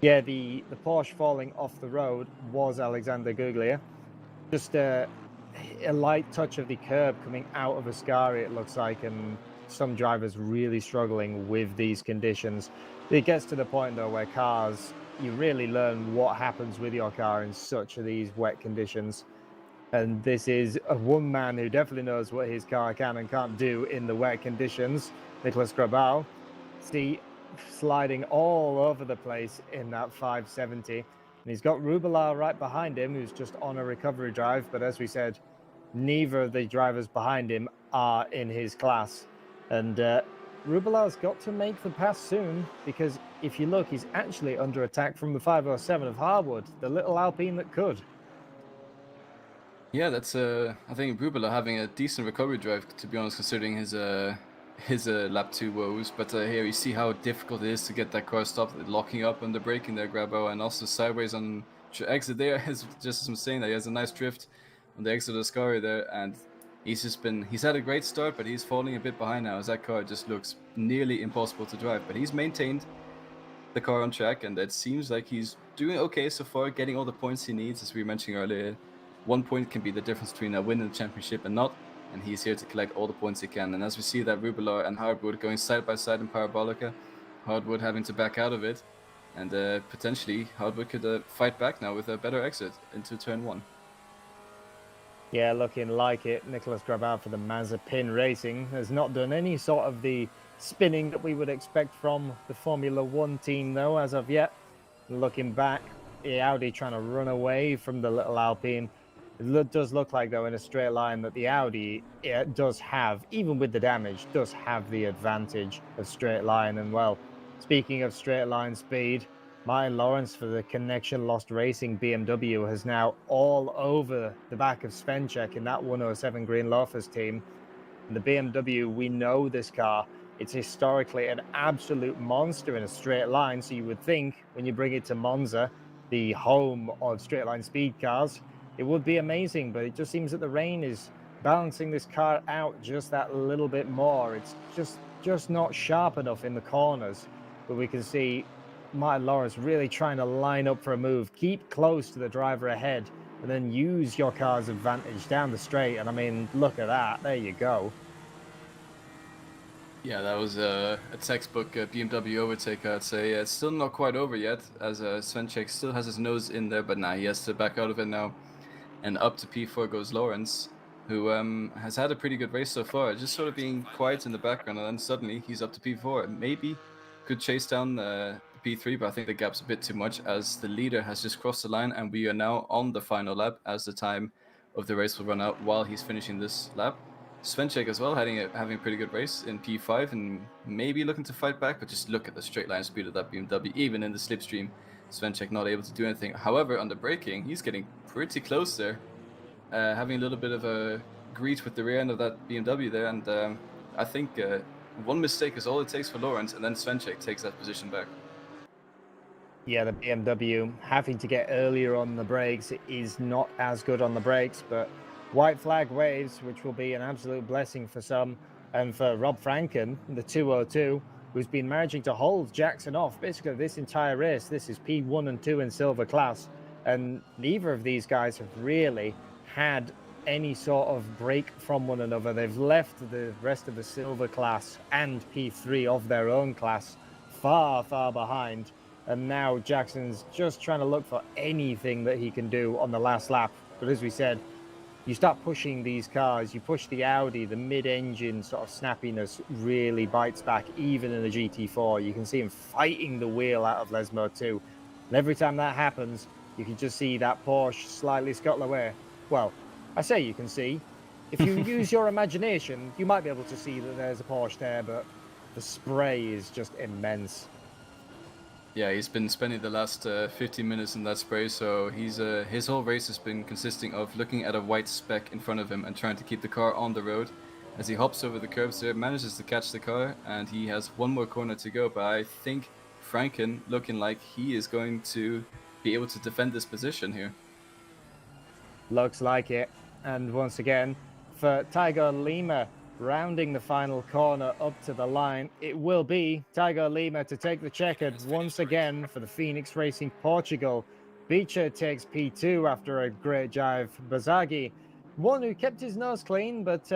yeah, the Porsche falling off the road was Alexander Guglia. Just a light touch of the curb coming out of Ascari, it looks like, and some drivers really struggling with these conditions. It gets to the point, though, where cars, you really learn what happens with your car in such these wet conditions. And this is one man who definitely knows what his car can and can't do in the wet conditions, Nicolas Grabal. See, sliding all over the place in that 570. And he's got Rubelar right behind him, who's just on a recovery drive. But as we said, neither of the drivers behind him are in his class. And Rubilar's got to make the pass soon, because if you look, he's actually under attack from the 507 of Harwood, the little Alpine that could. Yeah, that's I think Rubela having a decent recovery drive, to be honest, considering his lap 2 woes. But here you see how difficult it is to get that car stopped, locking up on the braking there, Grabo, and also sideways on exit there is just as I'm saying that he has a nice drift on the exit of the Scari there, and he's had a great start, but he's falling a bit behind now as that car just looks nearly impossible to drive. But he's maintained the car on track, and it seems like he's doing okay so far, getting all the points he needs, as we mentioned earlier. 1 point can be the difference between a win in the championship and not, and he's here to collect all the points he can. And as we see that Rubelar and Hardwood going side by side in Parabolica, Hardwood having to back out of it, and potentially Hardwood could fight back now with a better exit into turn 1. Yeah, looking like it. Nicholas Grabau for the Mazepin Racing has not done any sort of the spinning that we would expect from the Formula One team, though, as of yet. Looking back, the Audi trying to run away from the little Alpine. It does look like, though, in a straight line that the Audi does have, even with the damage, does have the advantage of straight line. And, well, speaking of straight line speed, Martin Lawrence for the Connection Lost Racing BMW has now all over the back of Svenchek in that 107 Green Loafers team. And the BMW, we know this car. It's historically an absolute monster in a straight line. So you would think when you bring it to Monza, the home of straight line speed cars, it would be amazing. But it just seems that the rain is balancing this car out just that little bit more. It's just not sharp enough in the corners. But we can see Martin Lawrence really trying to line up for a move, keep close to the driver ahead, and then use your car's advantage down the straight. And I mean, look at that. There you go. Yeah, that was a textbook BMW overtake, I'd say. It's still not quite over yet, as Svenchek still has his nose in there, but now he has to back out of it now. And up to P4 goes Lawrence, who has had a pretty good race so far, just sort of being quiet in the background, and then suddenly he's up to P4. Maybe could chase down P3, but I think the gap's a bit too much, as the leader has just crossed the line, and we are now on the final lap, as the time of the race will run out while he's finishing this lap. Svenchek as well, having a pretty good race in P5 and maybe looking to fight back, but just look at the straight line speed of that BMW. Even in the slipstream, Svenchek not able to do anything. However, on the braking, he's getting pretty close there, having a little bit of a greet with the rear end of that BMW there, and I think one mistake is all it takes for Lawrence, and then Svenchek takes that position back. Yeah, the BMW having to get earlier on the brakes is not as good on the brakes, but white flag waves, which will be an absolute blessing for some. And for Rob Franken, the 202, who's been managing to hold Jackson off basically this entire race. This is P1 and 2 in silver class. And neither of these guys have really had any sort of break from one another. They've left the rest of the silver class and P3 of their own class far, far behind. And now Jackson's just trying to look for anything that he can do on the last lap. But as we said, you start pushing these cars, you push the Audi, the mid-engine sort of snappiness really bites back, even in the GT4. You can see him fighting the wheel out of Lesmo too. And every time that happens, you can just see that Porsche slightly scuttle away. Well, I say you can see. If you use your imagination, you might be able to see that there's a Porsche there, but the spray is just immense. Yeah, he's been spending the last 15 minutes in that spray, so he's his whole race has been consisting of looking at a white speck in front of him and trying to keep the car on the road. As he hops over the curbs there, manages to catch the car, and he has one more corner to go, but I think Franken looking like he is going to be able to defend this position here. Looks like it. And once again, for Tiger Lima, rounding the final corner up to the line, it will be Tiger Lima to take the checkered once again for the Phoenix Racing Portugal. Beecher takes P2 after a great drive. Bazagi, one who kept his nose clean, but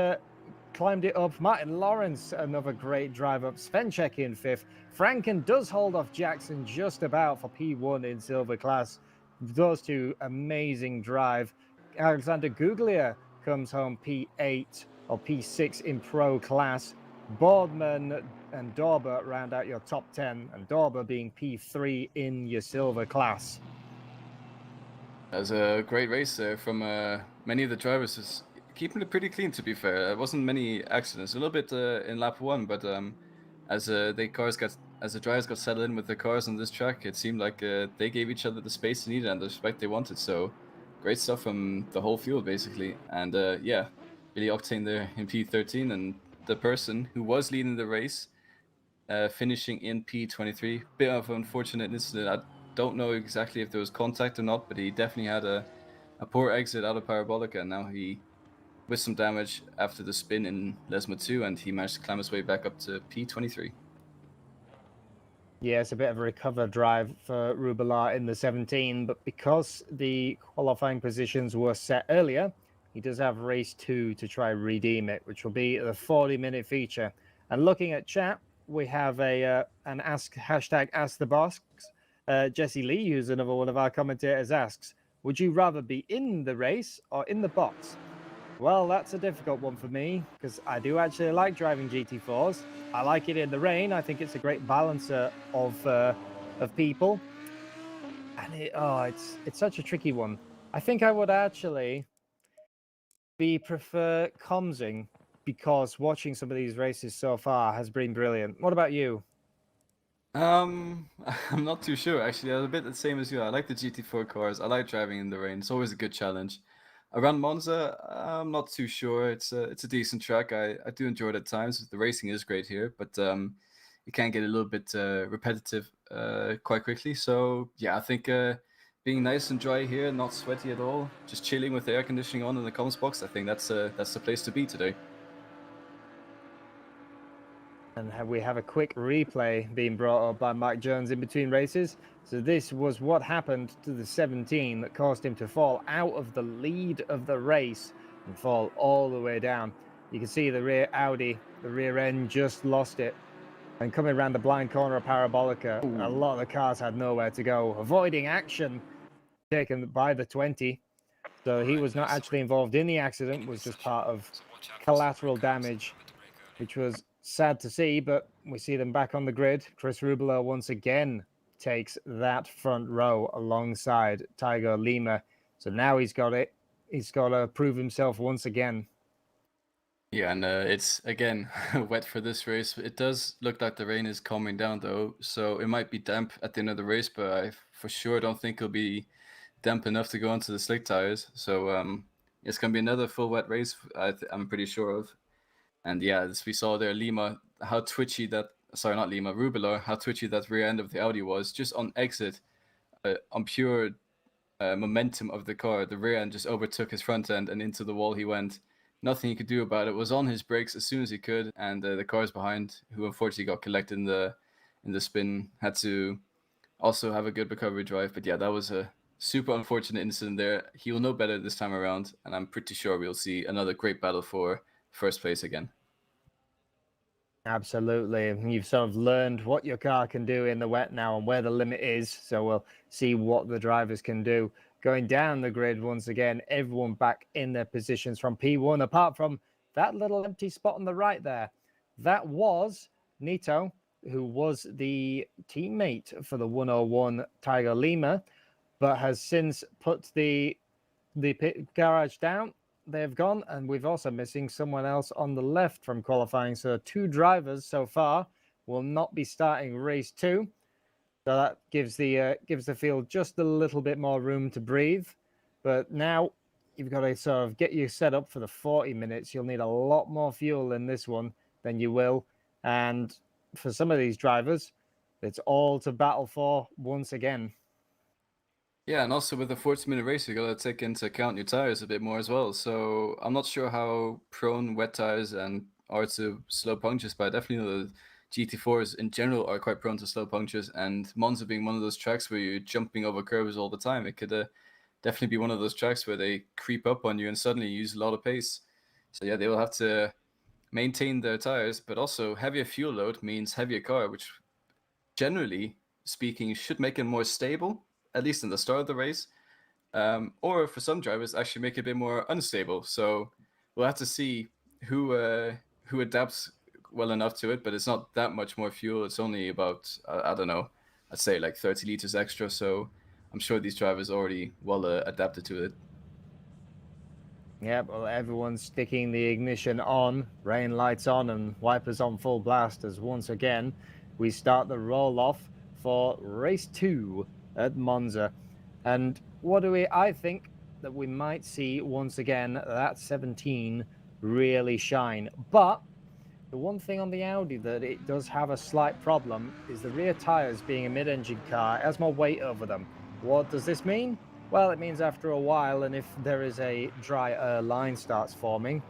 climbed it up. Martin Lawrence, another great drive up. Svenchek in fifth. Franken does hold off Jackson just about for P1 in silver class. Those two amazing drive. Alexander Guglia comes home P8 or P6 in pro class. Boardman and Dorber round out your top 10, and Dorber being P3 in your silver class. That was a great race there from many of the drivers. Just keeping it pretty clean, to be fair. There wasn't many accidents. A little bit in lap 1, but as the drivers got settled in with the cars on this track, it seemed like they gave each other the space they needed and the respect they wanted. So great stuff from the whole field basically. And yeah, really octane there in P13, and the person who was leading the race finishing in P23. Bit of an unfortunate incident. I don't know exactly if there was contact or not, but he definitely had a poor exit out of Parabolica, and now he with some damage after the spin in Lesma 2, and he managed to climb his way back up to P23. Yeah, it's a bit of a recover drive for Rubelar in the 17, but because the qualifying positions were set earlier, he does have race 2 to try redeem it, which will be the 40-minute feature. And looking at chat, we have an ask the boss. Jesse Lee, who's another one of our commentators, asks, "Would you rather be in the race or in the box?" Well, that's a difficult one for me because I do actually like driving GT4s. I like it in the rain. I think it's a great balancer of people, and it's such a tricky one. I think I would actually prefer Comsing because watching some of these races so far has been brilliant. What about you? I'm not too sure actually. I'm a bit the same as you. I like the GT4 cars. I like driving in the rain. It's always a good challenge. Around Monza, I'm not too sure. It's a decent track. I do enjoy it at times. The racing is great here, but it can get a little bit repetitive quite quickly. So yeah, I think being nice and dry here, not sweaty at all, just chilling with the air conditioning on in the comms box. I think that's the place to be today. And we have a quick replay being brought up by Mike Jones in between races. So this was what happened to the 17 that caused him to fall out of the lead of the race and fall all the way down. You can see the rear Audi, the rear end just lost it. And coming around the blind corner of Parabolica, a lot of the cars had nowhere to go, avoiding action taken by the 20. So he was not actually involved in the accident, was just part of collateral damage, which was sad to see, but we see them back on the grid. Chris Rubelo once again takes that front row alongside Tiger Lima. So now he's got it. He's got to prove himself once again. Yeah, and it's again wet for this race. It does look like the rain is calming down though, so it might be damp at the end of the race, but I for sure don't think it'll be damp enough to go onto the slick tires. So it's gonna be another full wet race. I'm pretty sure of. And yeah, as we saw there, Lima, how twitchy that. Sorry, not Lima, Rubelo, how twitchy that rear end of the Audi was just on exit, on pure momentum of the car. The rear end just overtook his front end, and into the wall he went. Nothing he could do about it. Was on his brakes as soon as he could, and the cars behind, who unfortunately got collected in the spin, had to also have a good recovery drive. But yeah, that was a super unfortunate incident there. He will know better this time around, and I'm pretty sure we'll see another great battle for first place again. Absolutely. You've sort of learned what your car can do in the wet now and where the limit is. So we'll see what the drivers can do. Going down the grid once again, everyone back in their positions from P1, apart from that little empty spot on the right there. That was Nito, who was the teammate for the 101 Tiger Lima, but has since put the pit garage down. They've gone, and we've also missing someone else on the left from qualifying. So 2 drivers so far will not be starting race 2. So that gives the field just a little bit more room to breathe. But now you've got to sort of get you set up for the 40 minutes. You'll need a lot more fuel in this one than you will. And for some of these drivers, it's all to battle for once again. Yeah, and also with a 40-minute race, you gotta take into account your tires a bit more as well. So I'm not sure how prone wet tires and are to slow punctures, but I definitely know that GT4s in general are quite prone to slow punctures. And Monza being one of those tracks where you're jumping over curves all the time, it could definitely be one of those tracks where they creep up on you and suddenly you use a lot of pace. So yeah, they will have to maintain their tires, but also heavier fuel load means heavier car, which generally speaking should make it more stable, at least in the start of the race, or for some drivers actually make it a bit more unstable. So we'll have to see who adapts well enough to it. But it's not that much more fuel. It's only about I don't know, I'd say like 30 liters extra. So I'm sure these drivers already well adapted to it. Yep, well, everyone's sticking the ignition on, rain lights on, and wipers on full blast as once again we start the roll off for race 2 at Monza. And what do I think that we might see once again that 17 really shine. But the one thing on the Audi that it does have a slight problem is the rear tyres. Being a mid-engine car, it has more weight over them. What does this mean? Well, it means after a while, and if there is a dry line starts forming,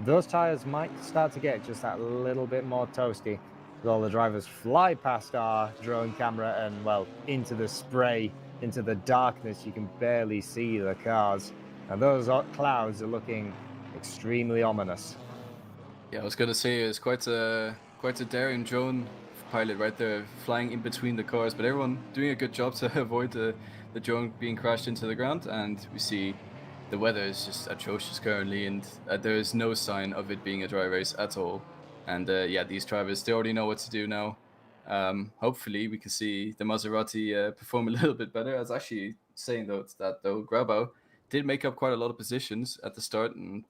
those tyres might start to get just that little bit more toasty. As all the drivers fly past our drone camera and, well, into the spray, into the darkness, you can barely see the cars. And those clouds are looking extremely ominous. Yeah, I was gonna say it's quite a daring drone pilot right there, flying in between the cars, but everyone doing a good job to avoid the drone being crashed into the ground. And we see the weather is just atrocious currently, and there is no sign of it being a dry race at all. And yeah, these drivers, they already know what to do now. Hopefully, we can see the Maserati perform a little bit better. I was actually saying though Grabau did make up quite a lot of positions at the start and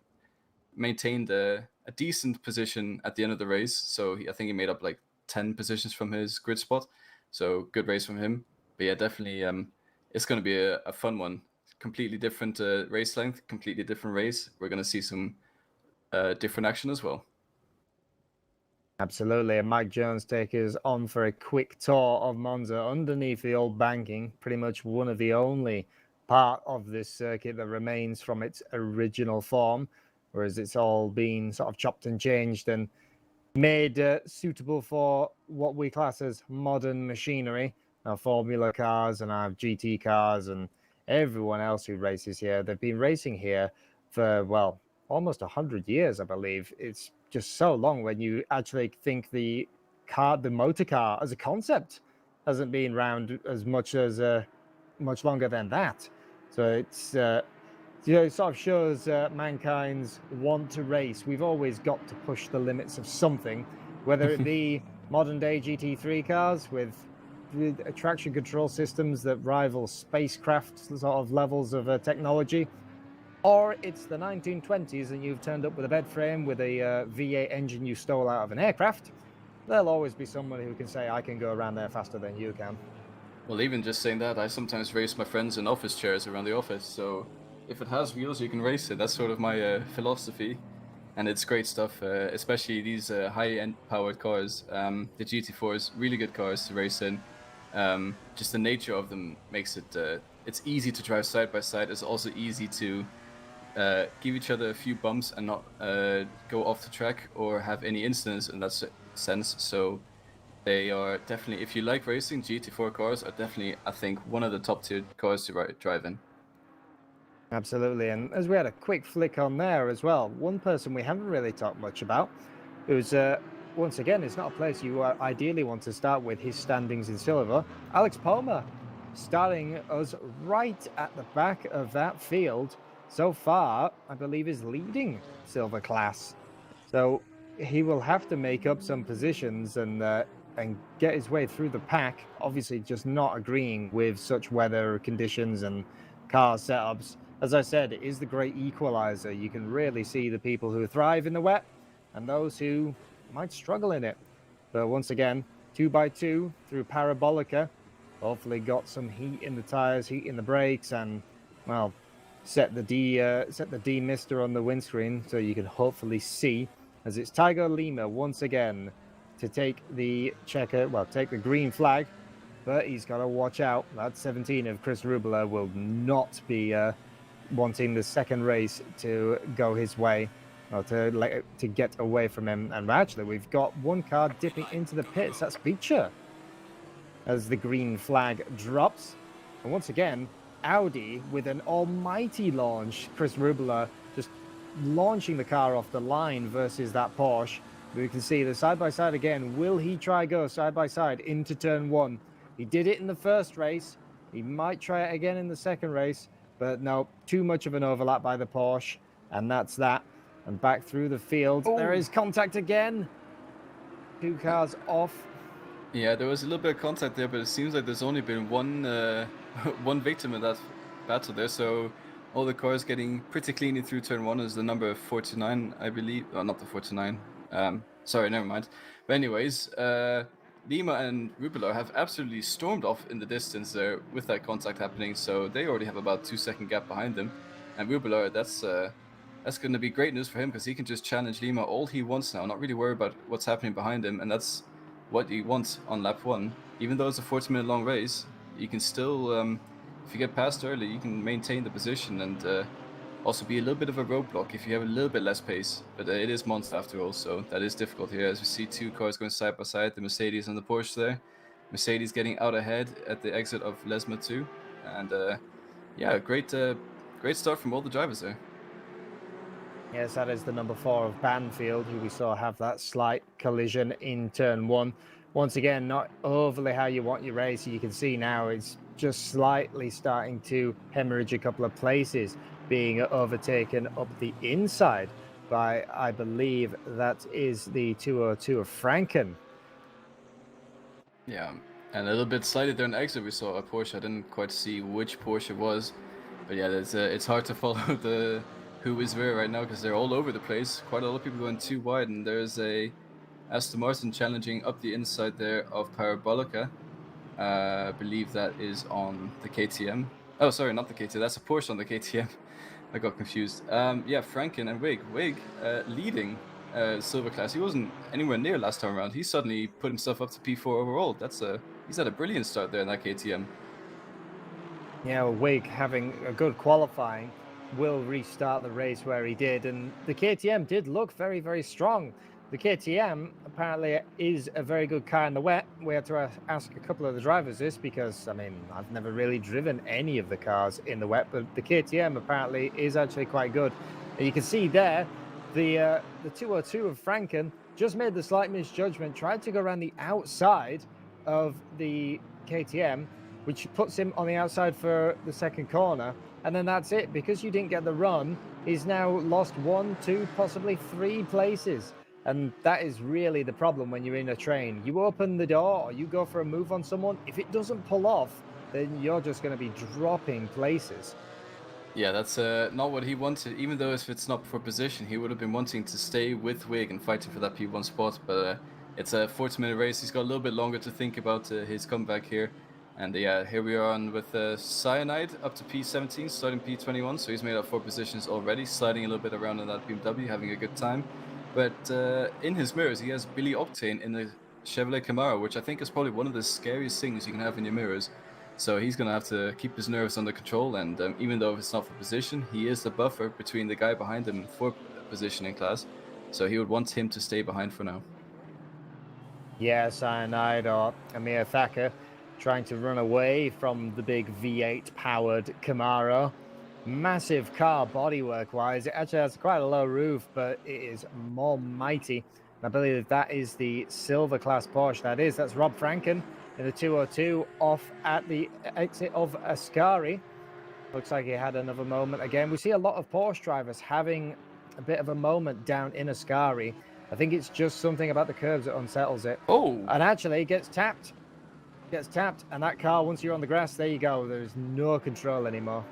maintained a decent position at the end of the race. So I think he made up like 10 positions from his grid spot. So good race from him. But yeah, definitely it's going to be a fun one. Completely different race length, completely different race. We're going to see some different action as well. Absolutely. And Mike Jones takes us on for a quick tour of Monza underneath the old banking, pretty much one of the only part of this circuit that remains from its original form, whereas it's all been sort of chopped and changed and made suitable for what we class as modern machinery. Our Formula cars and our GT cars and everyone else who races here. They've been racing here for, well, almost 100 years, I believe. It's just so long when you actually think the motor car as a concept hasn't been around as much as much longer than that. So it's it sort of shows mankind's want to race. We've always got to push the limits of something, whether it be modern day GT3 cars with traction control systems that rival spacecraft sort of levels of technology, or it's the 1920s and you've turned up with a bed frame with a V8 engine you stole out of an aircraft. There'll always be someone who can say, I can go around there faster than you can. Well, even just saying that, I sometimes race my friends in office chairs around the office. So if it has wheels, you can race it. That's sort of my philosophy. And it's great stuff, especially these high-end powered cars. The GT4s, really good cars to race in. Just the nature of them makes it, it's easy to drive side by side. It's also easy to give each other a few bumps and not go off the track or have any incidents in that sense. So they are definitely, if you like racing, GT4 cars are definitely, I think, one of the top tier cars to drive in. Absolutely. And as we had a quick flick on there as well, one person we haven't really talked much about, who's once again, it's not a place you ideally want to start with his standings in silver. Alex Palmer starting us right at the back of that field. So far, I believe is leading silver class. So he will have to make up some positions and get his way through the pack. Obviously, just not agreeing with such weather conditions and car setups. As I said, it is the great equalizer. You can really see the people who thrive in the wet and those who might struggle in it. But once again, 2x2 through Parabolica. Hopefully got some heat in the tires, heat in the brakes, and, well, set the demister on the windscreen so you can hopefully see, as it's Tiger Lima once again to take the take the green flag. But he's got to watch out. That 17 of Chris Rubler will not be wanting the second race to go his way, or to get away from him. And actually, we've got one car dipping into the pits. That's Beecher as the green flag drops. And once again, Audi with an almighty launch. Chris Rubler just launching the car off the line versus that Porsche. We can see the side-by-side again. Will he try go side-by-side into turn one? He did it in the first race. He might try it again in the second race. But no, too much of an overlap by the Porsche. And that's that. And back through the field. Oh. There is contact again. Two cars off. Yeah, there was a little bit of contact there, but it seems like there's only been one one victim in that battle there. So all the cars getting pretty cleanly through turn 1 is the number 49, I believe. Oh, not the 49. Sorry, never mind. But anyways, Lima and Rubilo have absolutely stormed off in the distance there with that contact happening, so they already have about 2-second gap behind them. And Rubilo, that's going to be great news for him because he can just challenge Lima all he wants now, not really worry about what's happening behind him, and that's what he wants on lap 1. Even though it's a 40-minute long race, you can still, if you get past early, you can maintain the position and also be a little bit of a roadblock if you have a little bit less pace. But it is Monza after all, so that is difficult here. As we see two cars going side by side, the Mercedes and the Porsche there. Mercedes getting out ahead at the exit of Lesma 2. And yeah, great start from all the drivers there. Yes, that is the number 4 of Banfield, who we saw have that slight collision in turn 1. Once again, not overly how you want your race. You can see now it's just slightly starting to hemorrhage a couple of places, being overtaken up the inside by, I believe, that is the 202 of Franken. Yeah, and a little bit slightly there on exit we saw a Porsche. I didn't quite see which Porsche it was, but yeah, it's hard to follow the who is where right now because they're all over the place. Quite a lot of people going too wide, and there's a Aston Martin challenging up the inside there of Parabolica. I believe that is on the KTM. Oh, sorry, not the KTM. That's a Porsche on the KTM. I got confused. Yeah, Franken and Wig. Wig leading Silver Class. He wasn't anywhere near last time around. He suddenly put himself up to P4 overall. He's had a brilliant start there in that KTM. Yeah, well, Wig having a good qualifying will restart the race where he did, and the KTM did look very, very strong. The KTM apparently is a very good car in the wet. We had to ask a couple of the drivers this because, I mean, I've never really driven any of the cars in the wet, but the KTM apparently is actually quite good. And you can see there, the 202 of Franken just made the slight misjudgment, tried to go around the outside of the KTM, which puts him on the outside for the second corner. And then that's it. Because you didn't get the run, he's now lost 1, 2, possibly 3 places. And that is really the problem when you're in a train. You open the door or you go for a move on someone. If it doesn't pull off, then you're just going to be dropping places. Yeah, that's not what he wanted. Even though if it's not for position, he would have been wanting to stay with Wig and fighting for that P1 spot. But it's a 40-minute race. He's got a little bit longer to think about his comeback here. And yeah, here we are on with Cyanide up to P17, starting P21. So he's made up 4 positions already, sliding a little bit around in that BMW, having a good time. But in his mirrors, he has Billy Octane in the Chevrolet Camaro, which I think is probably one of the scariest things you can have in your mirrors. So he's going to have to keep his nerves under control. And even though it's not for position, he is the buffer between the guy behind him for position in class. So he would want him to stay behind for now. Yeah, Cyanide or Amir Thacker trying to run away from the big V8 powered Camaro. Massive car bodywork wise. It actually has quite a low roof, but it is more mighty. And I believe that is the silver class Porsche. That's Rob Franken in the 202 off at the exit of Ascari. Looks like he had another moment again. We see a lot of Porsche drivers having a bit of a moment down in Ascari. I think it's just something about the curves that unsettles it. Oh! And actually, it gets tapped. And that car, once you're on the grass, there you go. There's no control anymore.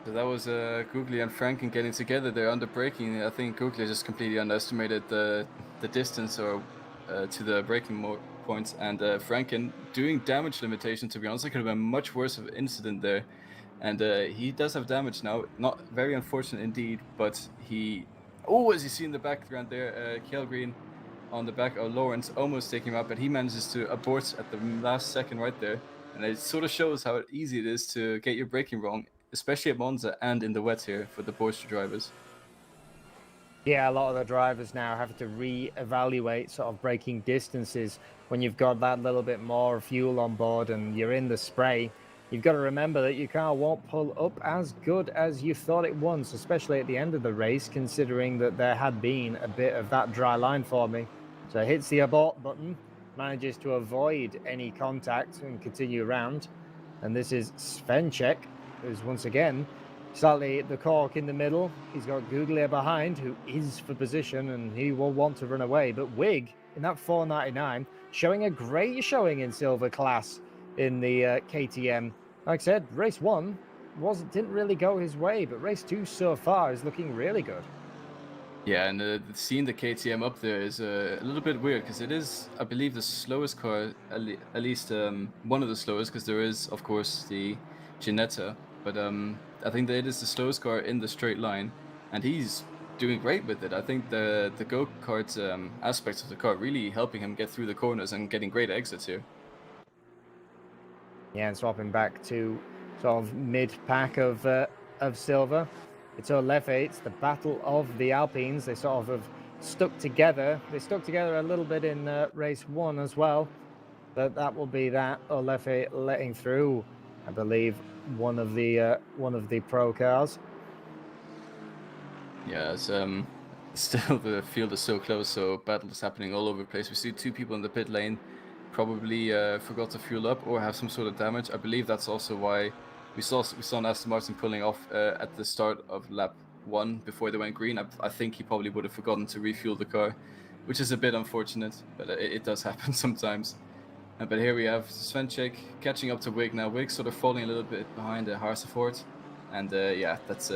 So that was Googly and Franken getting together there under braking. I think Googly just completely underestimated the distance or to the braking points, and Franken doing damage limitation. To be honest, it could have been much worse of an incident there. And he does have damage now. Not very unfortunate indeed, but he... Oh, as you see in the background there, Kjell Green on the back of Lawrence almost taking him out, but he manages to abort at the last second right there. And it sort of shows how easy it is to get your braking wrong, especially at Monza and in the wet here for the Porsche drivers. Yeah, a lot of the drivers now have to re-evaluate sort of braking distances when you've got that little bit more fuel on board and you're in the spray. You've got to remember that your car won't pull up as good as you thought it once, especially at the end of the race, considering that there had been a bit of that dry line forming. So it hits the abort button, manages to avoid any contact and continue around. And this is Svenček, who's once again slightly the cork in the middle. He's got Googlia behind, who is for position, and he will want to run away. But Wig, in that 499, showing a great showing in silver class in the KTM. Like I said, race 1 didn't really go his way, but race 2 so far is looking really good. Yeah, and seeing the KTM up there is a little bit weird because it is, I believe, the slowest car, at least one of the slowest, because there is, of course, the Ginetta. But I think that it is the slowest car in the straight line, and he's doing great with it. I think the go-kart aspects of the car really helping him get through the corners and getting great exits here. Yeah, and swapping back to sort of mid-pack of Silver. It's Olefe, it's the battle of the Alpines. They sort of have stuck together. They stuck together a little bit in race 1 as well. But that will be that. Olefe letting through, I believe, one of the pro cars. Yeah, it's, still the field is so close, so battle is happening all over the place. We see 2 people in the pit lane, probably forgot to fuel up or have some sort of damage. I believe that's also why we saw an Aston Martin pulling off at the start of lap 1 before they went green. I think he probably would have forgotten to refuel the car, which is a bit unfortunate, but it does happen sometimes. But here we have Svenček catching up to Wig now. Wig sort of falling a little bit behind Harsefort, and yeah, that's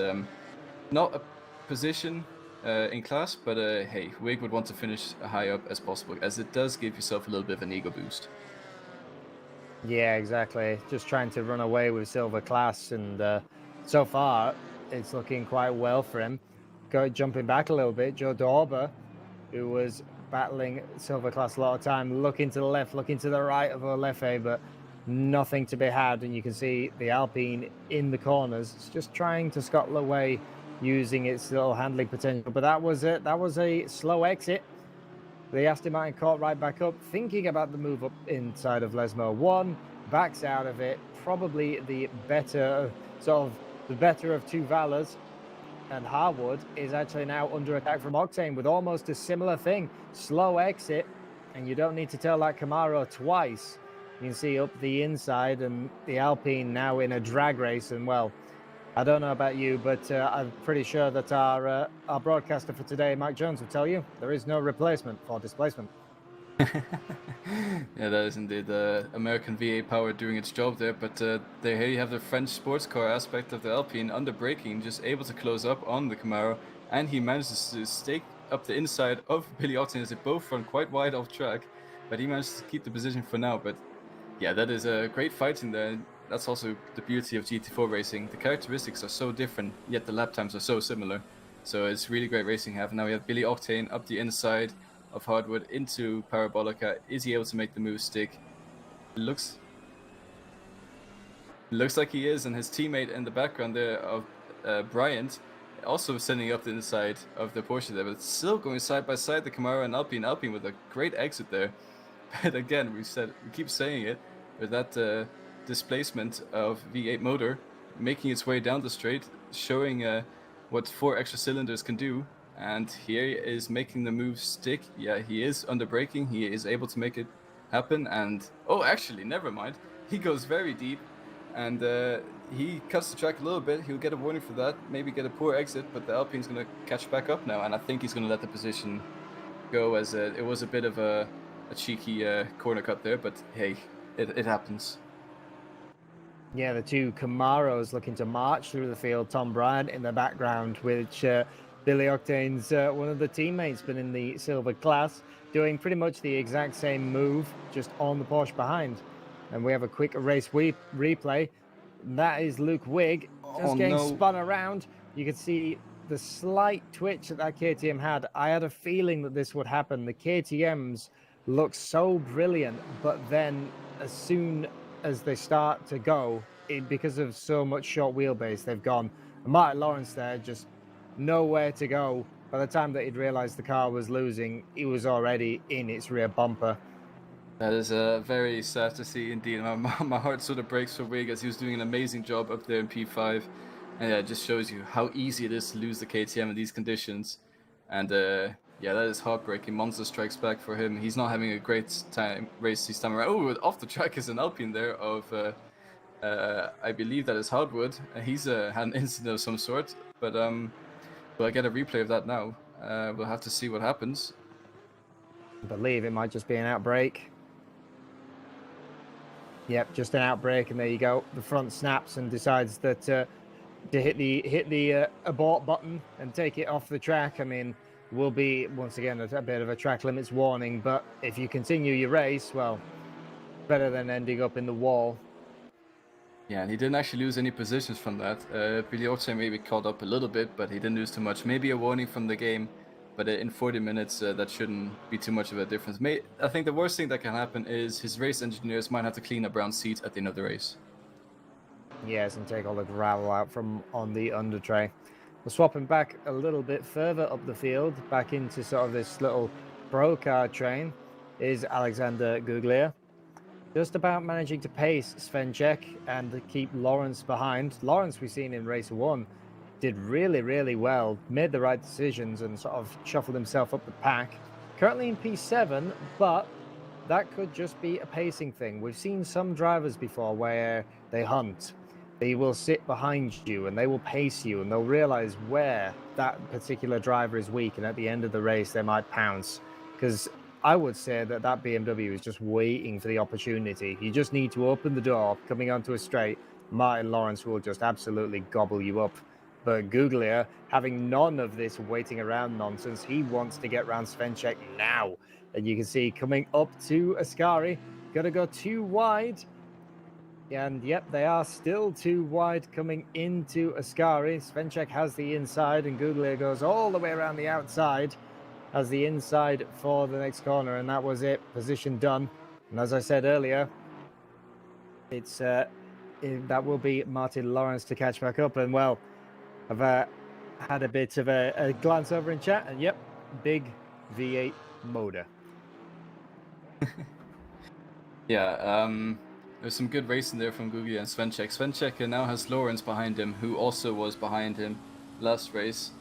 not a position in class, but hey, Wig would want to finish high up as possible, as it does give yourself a little bit of an ego boost. Yeah, exactly. Just trying to run away with Silver class, and so far it's looking quite well for him. Jumping back a little bit, Joe Dorber, who was battling Silver class a lot of time, looking to the left, looking to the right of Olefe, but nothing to be had. And you can see the Alpine in the corners. It's just trying to scuttle away using its little handling potential. But that was it. That was a slow exit. The Aston Martin caught right back up, thinking about the move up inside of Lesmo. One backs out of it, probably the better of 2 Valors. And Harwood is actually now under attack from Octane with almost a similar thing. Slow exit, and you don't need to tell that Camaro twice. You can see up the inside, and the Alpine now in a drag race. And well, I don't know about you, but I'm pretty sure that our broadcaster for today, Mike Jones, will tell you there is no replacement for displacement. Yeah, that is indeed American V8 power doing its job there, but here you have the French sports car aspect of the Alpine under braking, just able to close up on the Camaro, and he manages to stake up the inside of Billy Octane as they both run quite wide off track, but he manages to keep the position for now. But yeah, that is a great fight in there. That's also the beauty of GT4 racing. The characteristics are so different, yet the lap times are so similar. So it's really great racing. Now we have Billy Octane up the inside of Hardwood into Parabolica. Is he able to make the move stick? Looks like he is, and his teammate in the background there of Bryant also sending up the inside of the Porsche there, but it's still going side by side, the Camaro and Alpine with a great exit there. But again, we keep saying it, with that displacement of V8 motor making its way down the straight, showing what 4 extra cylinders can do. And here he is making the move stick. Yeah, he is under braking. He is able to make it happen. And oh, actually, never mind. He goes very deep, and he cuts the track a little bit. He'll get a warning for that. Maybe get a poor exit, but the Alpine's going to catch back up now. And I think he's going to let the position go, as it was a bit of a cheeky corner cut there. But hey, it happens. Yeah, the 2 Camaros looking to march through the field. Tom Bryant in the background, which Billy Octane's one of the teammates, been in the silver class, doing pretty much the exact same move, just on the Porsche behind. And we have a quick race replay. That is Luke Wigg just getting spun around. You can see the slight twitch that KTM had. I had a feeling that this would happen. The KTMs look so brilliant, but then as soon as they start to go, because of so much short wheelbase, they've gone. And Martin Lawrence there, just nowhere to go. By the time that he'd realized the car was losing, he was already in its rear bumper. That is very sad to see indeed. My heart sort of breaks for Wig, as he was doing an amazing job up there in P5. And yeah, it just shows you how easy it is to lose the KTM in these conditions. And yeah, that is heartbreaking. Monza strikes back for him. He's not having a great race this time around. Oh, off the track is an Alpine there of, I believe that is Hardwood. He's had an incident of some sort. But will I get a replay of that now? We'll have to see what happens. I believe it might just be an outbreak. Yep, just an outbreak, and there you go. The front snaps and decides that to hit the abort button and take it off the track. I mean, will be once again a bit of a track limits warning, but if you continue your race, well, better than ending up in the wall. Yeah, and he didn't actually lose any positions from that. Pilioce maybe caught up a little bit, but he didn't lose too much. Maybe a warning from the game, but in 40 minutes, that shouldn't be too much of a difference. I think the worst thing that can happen is his race engineers might have to clean up Brown's seats at the end of the race. Yes, and take all the gravel out from on the under tray. We're swapping back a little bit further up the field, back into sort of this little pro car train, is Alexander Guglia. Just about managing to pace Svenček and keep Lawrence behind. Lawrence, we've seen in race 1, did really, really well, made the right decisions and sort of shuffled himself up the pack. Currently in P7, but that could just be a pacing thing. We've seen some drivers before where they hunt. They will sit behind you and they will pace you, and they'll realize where that particular driver is weak, and at the end of the race they might pounce. Because I would say that BMW is just waiting for the opportunity. You just need to open the door coming onto a straight. Martin Lawrence will just absolutely gobble you up. But Guglia, having none of this waiting around nonsense, he wants to get round Svenček now. And you can see coming up to Ascari, got to go too wide. And yep, they are still too wide coming into Ascari. Svenček has the inside, and Guglia goes all the way around the outside, has the inside for the next corner, and that was it. Position done. And as I said earlier, it's that will be Martin Lawrence to catch back up. And well, I've had a bit of a glance over in chat, and yep, big V8 motor. Yeah, there's some good racing there from Guglia and Svenček. Svenček now has Lawrence behind him, who also was behind him last race.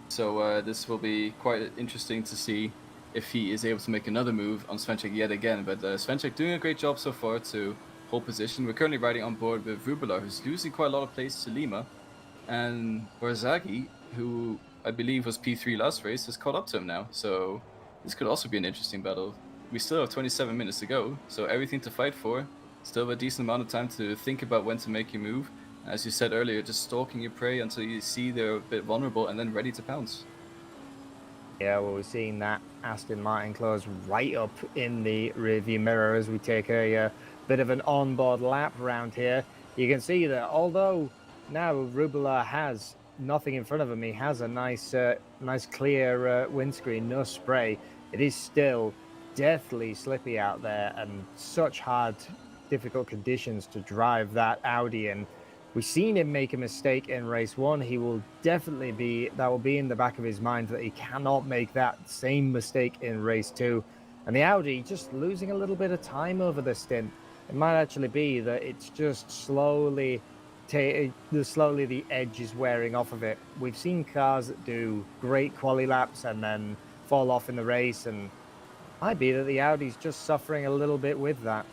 So this will be quite interesting to see if he is able to make another move on Svenček yet again. But Svenček doing a great job so far to hold position. We're currently riding on board with Rubula, who's losing quite a lot of place to Lima. And Barzaghi, who I believe was P3 last race, has caught up to him now. So this could also be an interesting battle. We still have 27 minutes to go, so everything to fight for. Still have a decent amount of time to think about when to make your move. As you said earlier, just stalking your prey until you see they're a bit vulnerable and then ready to pounce. Yeah, well, we're seeing that Aston Martin close right up in the rearview mirror as we take a bit of an onboard lap around here. You can see that although now Rubula has nothing in front of him, he has a nice clear windscreen, no spray. It is still deathly slippy out there and such hard, difficult conditions to drive that Audi in. We've seen him make a mistake in race 1. He will definitely that will be in the back of his mind that he cannot make that same mistake in race 2. And the Audi just losing a little bit of time over the stint. It might actually be that it's just slowly the edge is wearing off of it. We've seen cars that do great quali laps and then fall off in the race, and it might be that the Audi's just suffering a little bit with that.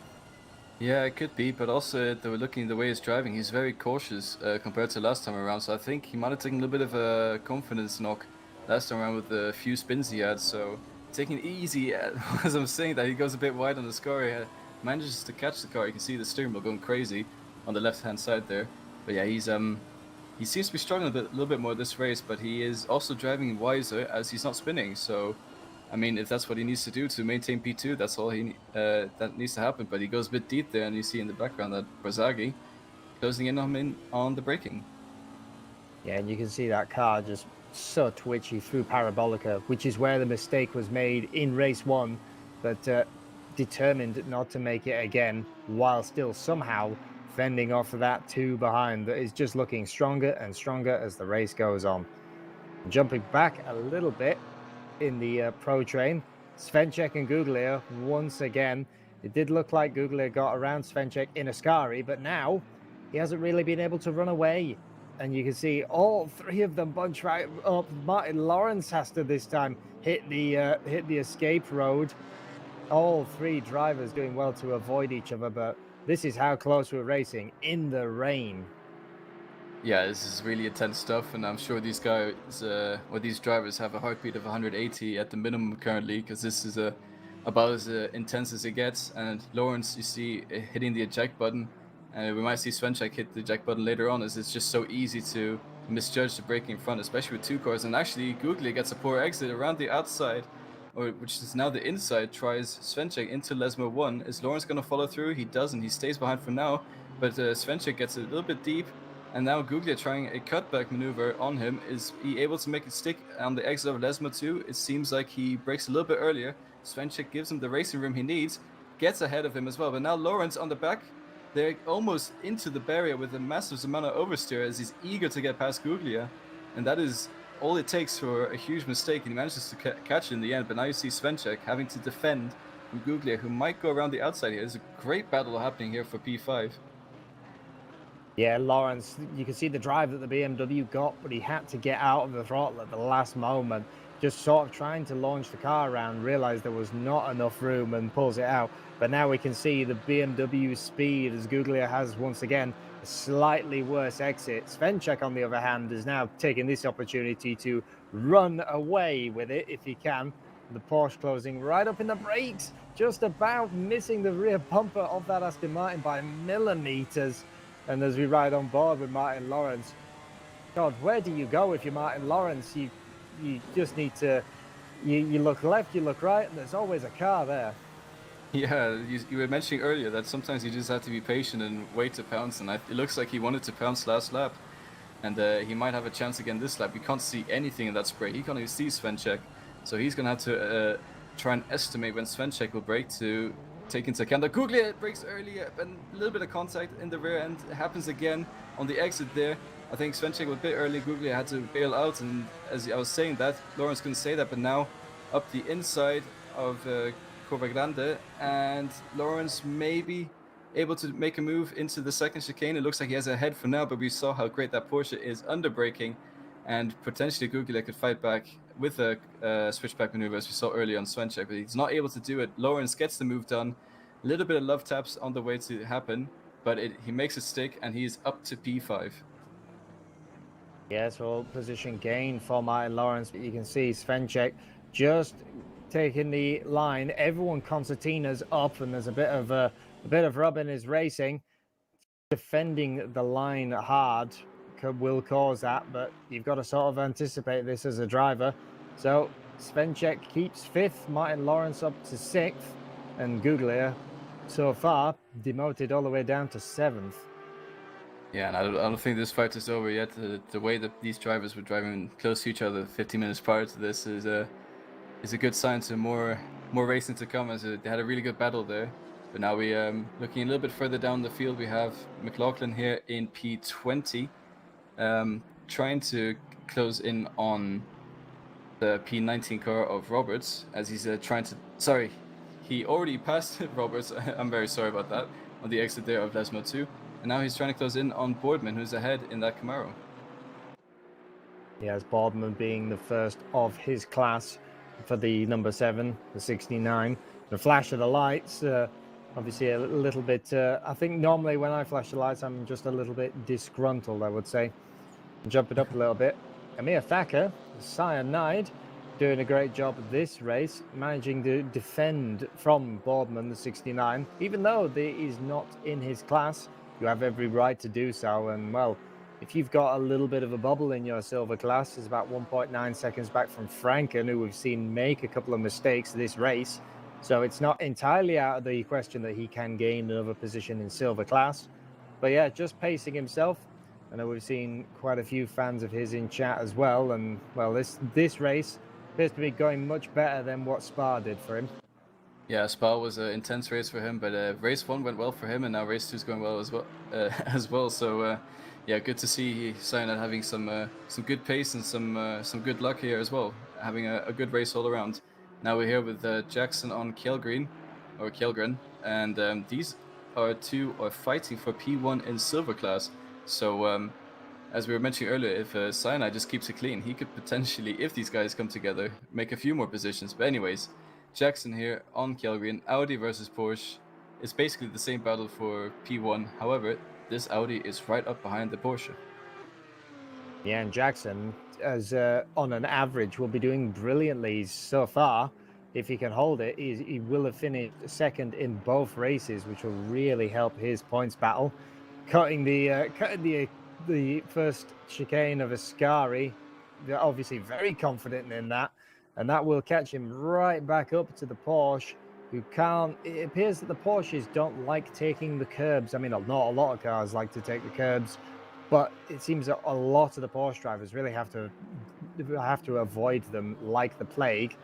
Yeah, it could be, but also looking at the way he's driving, he's very cautious compared to last time around. So I think he might have taken a little bit of a confidence knock last time around with the few spins he had. So taking it easy, as I'm saying that, he goes a bit wide on the score, manages to catch the car. You can see the steering wheel going crazy on the left-hand side there. But yeah, he seems to be struggling a little bit more this race, but he is also driving wiser as he's not spinning. So I mean, if that's what he needs to do to maintain P2, that's all that needs to happen. But he goes a bit deep there, and you see in the background that Barzaghi closing in on him on the braking. Yeah, and you can see that car just so twitchy through Parabolica, which is where the mistake was made in race 1, but determined not to make it again, while still somehow fending off of that 2 behind that is just looking stronger and stronger as the race goes on. Jumping back a little bit in the pro train, Svenček and Guglia once again. It did look like Guglia got around Svenček in Ascari, but now he hasn't really been able to run away. And you can see all 3 of them bunch right up. Martin Lawrence has to this time hit the escape road. All 3 drivers doing well to avoid each other, but this is how close we're racing in the rain. Yeah, this is really intense stuff, and I'm sure these guys, or these drivers, have a heartbeat of 180 at the minimum currently, because this is a about as intense as it gets. And Lawrence, you see hitting the eject button, and we might see Svenchek hit the eject button later on, as it's just so easy to misjudge the braking in front, especially with 2 cars. And actually, Googly gets a poor exit around the outside, or which is now the inside, tries Svenchek into Lesmo 1. Is Lawrence going to follow through? He doesn't. He stays behind for now, but Svenchek gets a little bit deep. And now Googly trying a cutback maneuver on him. Is he able to make it stick on the exit of Lesmo 2? It seems like he brakes a little bit earlier. Svenchek gives him the racing room he needs, gets ahead of him as well. But now Lawrence on the back, they're almost into the barrier with a massive amount of oversteer as he's eager to get past Guglia. And that is all it takes for a huge mistake, and he manages to catch it in the end. But now you see Svenchek having to defend from Guglia, who might go around the outside here. There's a great battle happening here for P5. Yeah, Lawrence, you can see the drive that the BMW got, but he had to get out of the throttle at the last moment, just sort of trying to launch the car around, realized there was not enough room and pulls it out. But now we can see the BMW speed as Guglia has once again a slightly worse exit. Svenchek, on the other hand, is now taking this opportunity to run away with it if he can. The Porsche closing right up in the brakes, just about missing the rear bumper of that Aston Martin by millimeters. And as we ride on board with Martin Lawrence, God, where do you go if you're Martin Lawrence? You just need to, you look left, you look right, and there's always a car there. Yeah, you were mentioning earlier that sometimes you just have to be patient and wait to pounce, and it looks like he wanted to pounce last lap. And he might have a chance again this lap. We can't see anything in that spray. He can't even see Svenchek. So he's going to have to try and estimate when Svenchek will brake to take into account that Guglia brakes early, and a little bit of contact in the rear end happens again on the exit there. I think Svenchek was a bit early. Guglia had to bail out, and as I was saying that, Lawrence couldn't say that, but now up the inside of Curva Grande, and Lawrence maybe able to make a move into the second chicane. It looks like he has a head for now, but we saw how great that Porsche is under braking, and potentially Guglia could fight back with a switchback maneuver, as we saw earlier on Svenchek, but he's not able to do it. Lawrence gets the move done. A little bit of love taps on the way to happen, but he makes it stick, and he's up to P5. Yes, well, position gain for Martin Lawrence, but you can see Svenchek just taking the line. Everyone concertina's up, and there's a bit of rub in his racing. Defending the line hard will cause that, but you've got to sort of anticipate this as a driver. So Svenchek keeps 5th, Martin Lawrence up to 6th, and Guglia so far demoted all the way down to 7th. Yeah, and I don't think this fight is over yet. The way that these drivers were driving close to each other 15 minutes prior to this is a good sign to more racing to come, as they had a really good battle there. But now we looking a little bit further down the field, we have McLaughlin here in P20, trying to close in on the P19 car of Roberts, as he's trying to. Sorry, he already passed Roberts. I'm very sorry about that, on the exit there of Lesmo 2. And now he's trying to close in on Boardman, who's ahead in that Camaro. Yes, Boardman being the first of his class for the number 7, the 69. The flash of the lights, obviously a little bit, I think normally when I flash the lights, I'm just a little bit disgruntled, I would say. Jump it up a little bit. Amir Thacker, Cyanide, doing a great job this race, managing to defend from Boardman, the 69. Even though he's not in his class, you have every right to do so. And, well, if you've got a little bit of a bubble in your silver class, it's about 1.9 seconds back from Franken, who we've seen make a couple of mistakes this race. So it's not entirely out of the question that he can gain another position in silver class. But yeah, just pacing himself. I know we've seen quite a few fans of his in chat as well. And, well, this race appears to be going much better than what Spa did for him. Yeah, Spa was an intense race for him, but race 1 went well for him, and now race 2 is going well as well. So yeah, good to see Cyanide having some good pace and some good luck here as well, having a good race all around. Now we're here with Jackson on Kjellgren, and these two are fighting for P1 in silver class. So as we were mentioning earlier, if Cyanide just keeps it clean, he could potentially, if these guys come together, make a few more positions. But anyways, Jackson here on Kjellgren, Audi versus Porsche. It's basically the same battle for P1. However, this Audi is right up behind the Porsche. Yeah, and Jackson, as on an average, will be doing brilliantly so far. if he can hold it, he will have finished second in both races, which will really help his points battle. Cutting the first chicane of Ascari, they're obviously very confident in that, and that will catch him right back up to the Porsche, who can't. It appears that the Porsches don't like taking the curbs. I mean, not a lot of cars like to take the curbs, but it seems that a lot of the Porsche drivers really have to avoid them like the plague.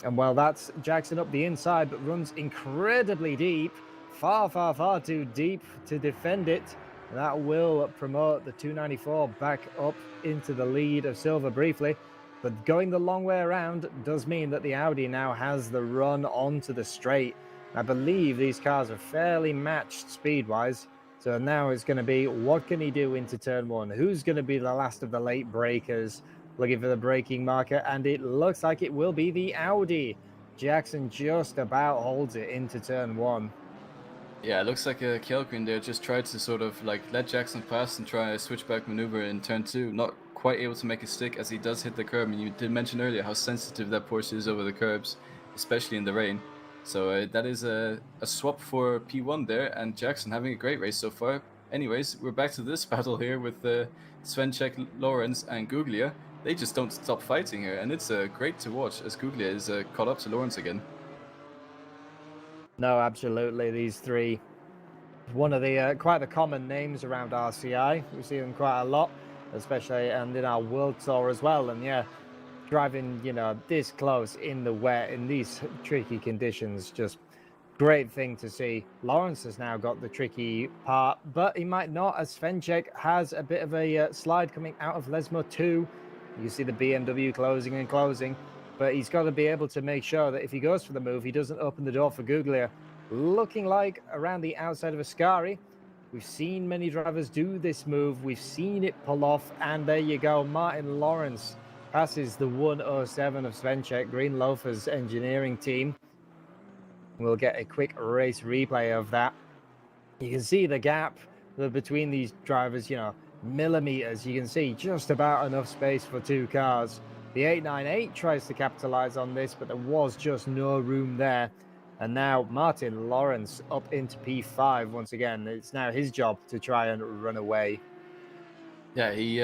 And well, that's Jackson up the inside, but runs incredibly deep, far, far, far too deep to defend it. And that will promote the 294 back up into the lead of Silver briefly. But going the long way around does mean that the Audi now has the run onto the straight. I believe these cars are fairly matched speed-wise. So now it's going to be, what can he do into turn one? Who's going to be the last of the late breakers? Looking for the braking marker, and it looks like it will be the Audi. Jackson just about holds it into turn one. Yeah, it looks like Kjellgren there just tried to sort of like let Jackson pass and try a switchback maneuver in turn two. Not quite able to make it stick as he does hit the curb. And you did mention earlier how sensitive that Porsche is over the curbs, especially in the rain. So that is a swap for P1 there, and Jackson having a great race so far. Anyways, we're back to this battle here with Svenček, Lawrence, and Guglia. They just don't stop fighting here, and it's great to watch as Guglia is caught up to Lawrence again. No, absolutely. These three, one of the quite the common names around RCI. We see them quite a lot, especially and in our World Tour as well. And yeah, driving, this close in the wet in these tricky conditions, just great thing to see. Lawrence has now got the tricky part, but he might not, as Svenček has a bit of a slide coming out of Lesmo 2. You can see the BMW closing and closing, but he's got to be able to make sure that if he goes for the move, he doesn't open the door for Guglia. Looking like around the outside of Ascari. We've seen many drivers do this move. We've seen it pull off, and there you go. Martin Lawrence passes the 107 of Svenček, Green Loafers engineering team. We'll get a quick race replay of that. You can see the gap between these drivers, millimeters. You can see just about enough space for two cars. The 898 tries to capitalize on this, but there was just no room there. And now Martin Lawrence up into P5 once again. It's now his job to try and run away. Yeah, he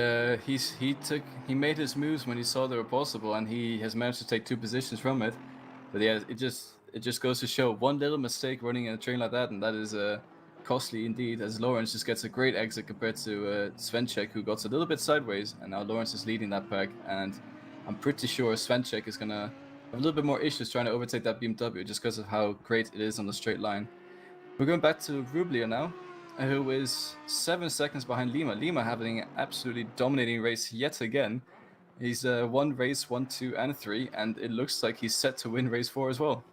made his moves when he saw they were possible, and he has managed to take two positions from it. But yeah, it just goes to show one little mistake running in a train like that, and that is costly indeed. As Lawrence just gets a great exit compared to Svenček, who got a little bit sideways, and now Lawrence is leading that pack. And I'm pretty sure Svenček is gonna have a little bit more issues trying to overtake that BMW just because of how great it is on the straight line. We're going back to Rublia now, who is 7 seconds behind Lima. Lima having an absolutely dominating race yet again. He's won race 1, 2, and 3, and it looks like he's set to win race 4 as well.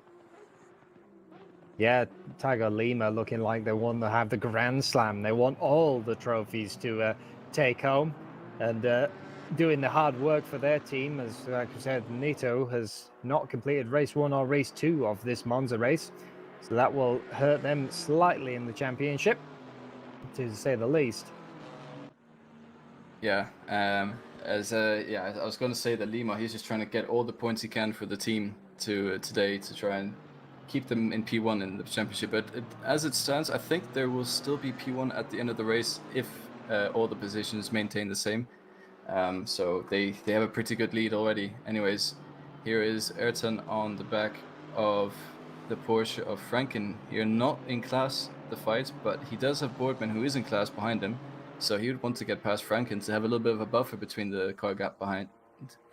Yeah, Tiger Lima looking like they want to have the Grand Slam. They want all the trophies to take home, and doing the hard work for their team. As like I said, Nito has not completed race 1 or race 2 of this Monza race, so that will hurt them slightly in the championship, to say the least. Yeah, I was going to say that Lima, he's just trying to get all the points he can for the team today to try and keep them in P1 in the championship. But as it stands, I think there will still be P1 at the end of the race if all the positions maintain the same. So they have a pretty good lead already. Anyways, here is Ayrton on the back of the Porsche of Franken. Here, not in class, the fight, but he does have Boardman, who is in class, behind him. So he would want to get past Franken to have a little bit of a buffer between the car gap behind,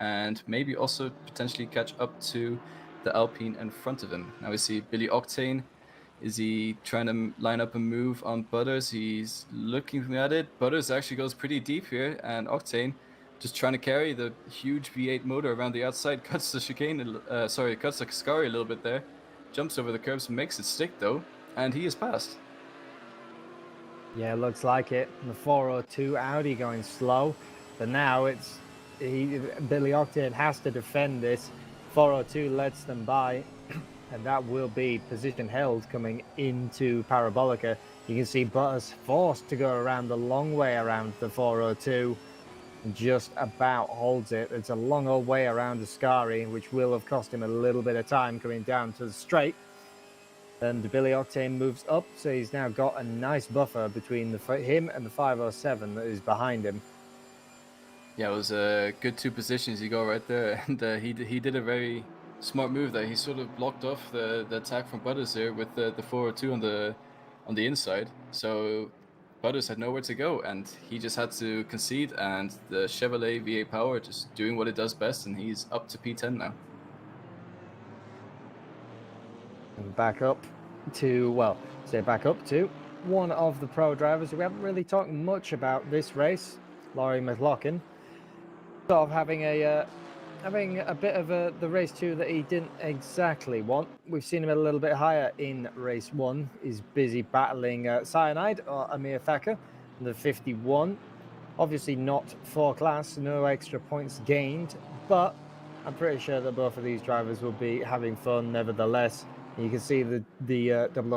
and maybe also potentially catch up to the Alpine in front of him. Now we see Billy Octane. Is he trying to line up a move on Butters? He's looking at it. Butters actually goes pretty deep here, and Octane just trying to carry the huge V8 motor around the outside, cuts the chicane, cuts the Cascari a little bit there, jumps over the curbs, makes it stick though, and he is passed. Yeah, looks like it. The 402 Audi going slow, but now Billy Octane has to defend this. 402 lets them by, and that will be position held coming into Parabolica. You can see Butters forced to go around the long way around the 402. just about holds it. It's a long old way around Ascari, which will have cost him a little bit of time coming down to the straight. And Billy Octane moves up, so he's now got a nice buffer between him and the 507 that is behind him. Yeah, it was a good 2 positions you go right there, and he did a very smart move there. He sort of blocked off the attack from Butters there with the 402 on the inside. So Butters had nowhere to go, and he just had to concede. And the Chevrolet V8 Power just doing what it does best, and he's up to P10 now. And back up to one of the pro drivers who we haven't really talked much about this race, Laurie McLaughlin. Sort of having a bit of the race 2 that he didn't exactly want. We've seen him a little bit higher in race 1. He's busy battling Cyanide or Amir Thacker, the 51. Obviously not for class, no extra points gained, but I'm pretty sure that both of these drivers will be having fun nevertheless. You can see the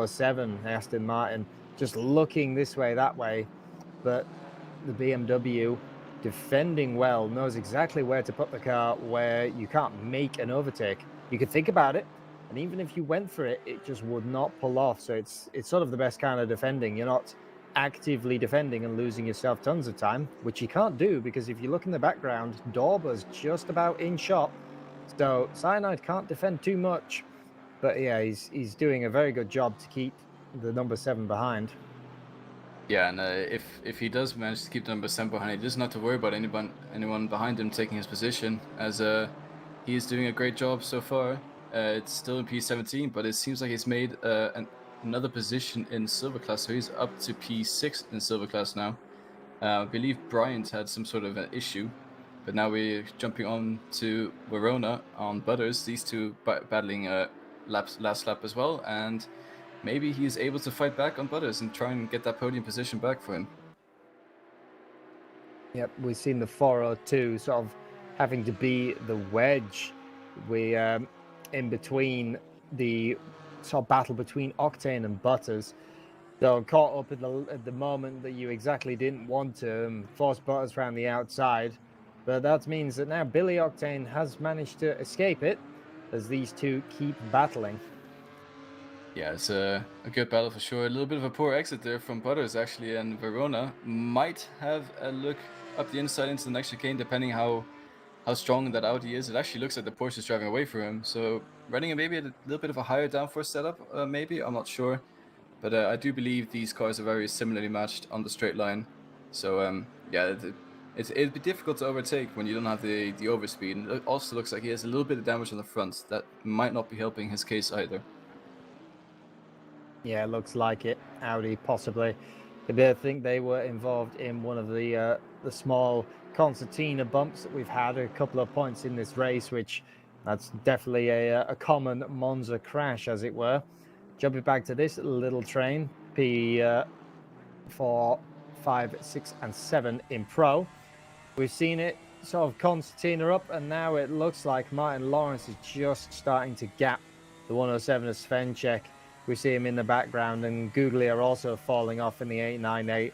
007 Aston Martin just looking this way, that way, but the BMW defending well, knows exactly where to put the car where you can't make an overtake. You could think about it, and even if you went for it, it just would not pull off. So it's sort of the best kind of defending. You're not actively defending and losing yourself tons of time, which you can't do because if you look in the background, Dorber's just about in shot. So Cyanide can't defend too much. But yeah, he's doing a very good job to keep the number 7 behind. Yeah, and if he does manage to keep the number 7 behind, he doesn't have to worry about anyone behind him taking his position, as he is doing a great job so far. It's still in P17, but it seems like he's made another position in Silver Class, so he's up to P6 in Silver Class now. I believe Bryant had some sort of an issue, but now we're jumping on to Verona on Butters, these two battling last lap as well, and maybe he's able to fight back on Butters and try and get that podium position back for him. Yep, we've seen the 402 sort of having to be the wedge. We in between the sort of battle between Octane and Butters. So caught up at the moment that you exactly didn't want to force Butters around the outside. But that means that now Billy Octane has managed to escape it as these two keep battling. Yeah, it's a good battle for sure. A little bit of a poor exit there from Butters, actually, and Verona might have a look up the inside into the next chicane, depending how strong that Audi is. It actually looks like the Porsche is driving away from him, so running maybe a little bit of a higher downforce setup, maybe, I'm not sure. But I do believe these cars are very similarly matched on the straight line. So yeah, it'd be difficult to overtake when you don't have the overspeed. And it also looks like he has a little bit of damage on the front. That might not be helping his case either. Yeah, it looks like it. Audi possibly. I think they were involved in one of the small concertina bumps that we've had a couple of points in this race, which that's definitely a common Monza crash, as it were. Jumping back to this little train, P4, 5, 6, and 7 in Pro. We've seen it sort of concertina up, and now it looks like Martin Lawrence is just starting to gap the 107 of Svenček. We see him in the background, and Googly are also falling off in the 898.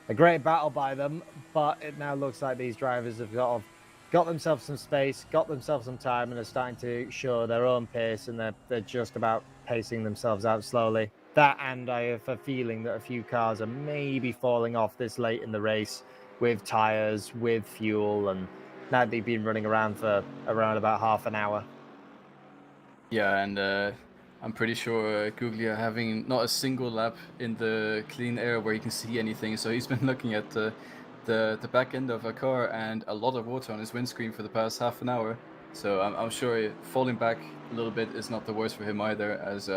A great battle by them, but it now looks like these drivers have got themselves some space, got themselves some time, and are starting to show their own pace, and they're just about pacing themselves out slowly. That, and I have a feeling that a few cars are maybe falling off this late in the race with tires, with fuel, and now they've been running around for around about half an hour. Yeah, and I'm pretty sure Googly are having not a single lap in the clean air where you can see anything. So he's been looking at the back end of a car and a lot of water on his windscreen for the past half an hour. So I'm sure falling back a little bit is not the worst for him either, as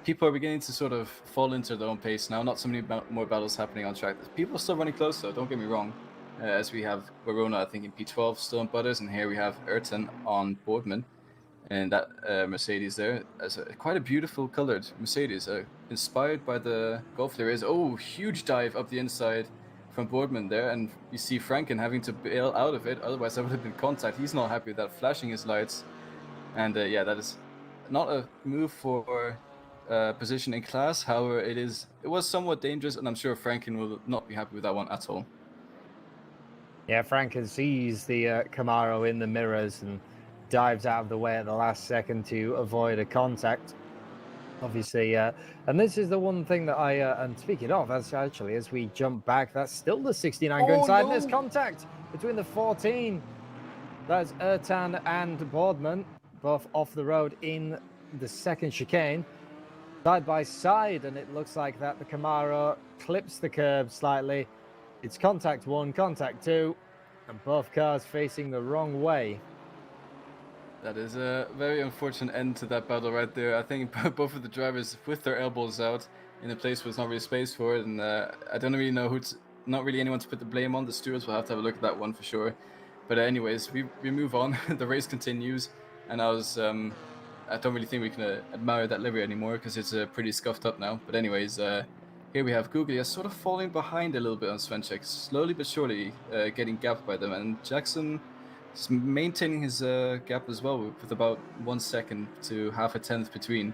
people are beginning to sort of fall into their own pace now. Not so many more battles happening on track. People are still running close though, don't get me wrong. As we have Verona, I think, in P12 still on Butters, and here we have Ayrton on Boardman. And that Mercedes there, as quite a beautiful colored Mercedes, inspired by the Golf there is. Oh, huge dive up the inside from Boardman there, and you see Franken having to bail out of it, otherwise that would have been contact. He's not happy with that, flashing his lights. And yeah, that is not a move for position in class. However, it was somewhat dangerous, and I'm sure Franken will not be happy with that one at all. Yeah, Franken sees the Camaro in the mirrors and dives out of the way at the last second to avoid a contact. Obviously, and this is the one thing that and speaking of, as we jump back, that's still the 69 going Oh inside, and there's no! contact between the 14. That's Ertan and Boardman, both off the road in the second chicane, side by side, and it looks like that the Camaro clips the curb slightly. It's contact one, contact two, and both cars facing the wrong way. That is a very unfortunate end to that battle right there. I think both of the drivers with their elbows out in a place where there's not really space for it, and I don't really know not really anyone to put the blame on. The stewards will have to have a look at that one for sure. But anyways, we move on. The race continues, and I don't really think we can admire that livery anymore because it's pretty scuffed up now. But anyways, here we have Guglia sort of falling behind a little bit on Svenček, slowly but surely getting gapped by them, and Jackson is maintaining his gap as well with about 1 second to half a tenth between.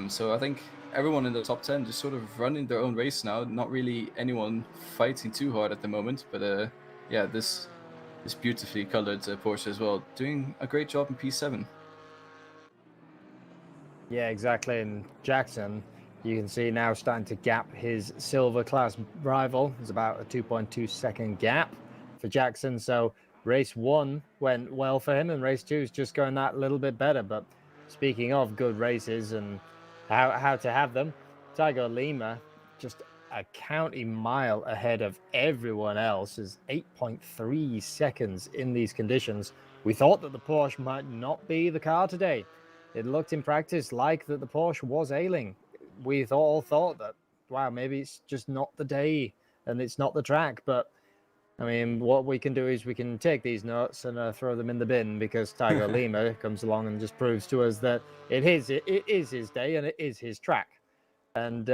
So I think everyone in the top 10 just sort of running their own race now, not really anyone fighting too hard at the moment. But yeah, this beautifully colored Porsche as well, doing a great job in P7. Yeah, exactly. And Jackson, you can see now starting to gap his silver class rival. It's about a 2.2 second gap for Jackson. So race one went well for him, and race two is just going that little bit better. But speaking of good races and how to have them, Tiger Lima just a county mile ahead of everyone else, is 8.3 seconds in these conditions. We thought that the Porsche might not be the car today. It looked in practice like that the Porsche was ailing. We all thought that, wow, maybe it's just not the day and it's not the track. But I mean, what we can do is we can take these notes and throw them in the bin, because Tiger Lima comes along and just proves to us that it is his day and it is his track. And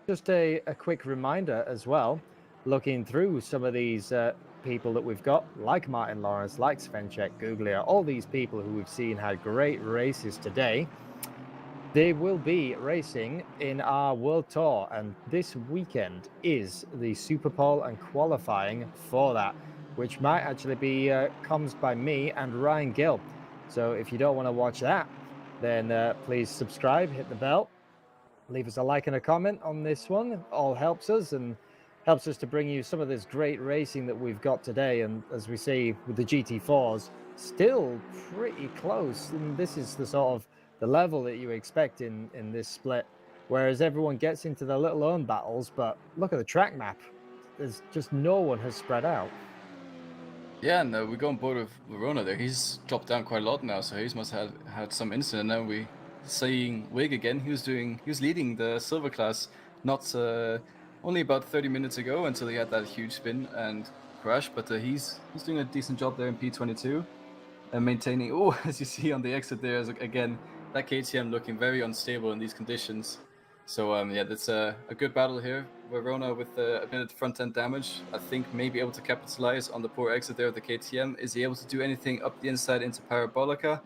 just a quick reminder as well, looking through some of these people that we've got, like Martin Lawrence, like Svenček, Guglia, all these people who we've seen had great races today. They will be racing in our World Tour, and this weekend is the Super Pole and qualifying for that, which might actually be comms by me and Ryan Gill. So if you don't want to watch that, then please subscribe, hit the bell, leave us a like and a comment on this one. It all helps us and helps us to bring you some of this great racing that we've got today. And as we see with the GT4s, still pretty close. And this is the sort of the level that you expect in this split, whereas everyone gets into their little own battles. But look at the track map. There's just no one has spread out. Yeah, and we go on board with Verona there. He's dropped down quite a lot now, so he must have had some incident. Now we seeing Wig again. He was leading the silver class not only about 30 minutes ago until he had that huge spin and crash, but he's doing a decent job there in P22 and maintaining. Oh, as you see on the exit there, again that KTM looking very unstable in these conditions. So yeah, that's a good battle here. Verona with a bit of front end damage, I think maybe able to capitalize on the poor exit there of the KTM. Is he able to do anything up the inside into Parabolica?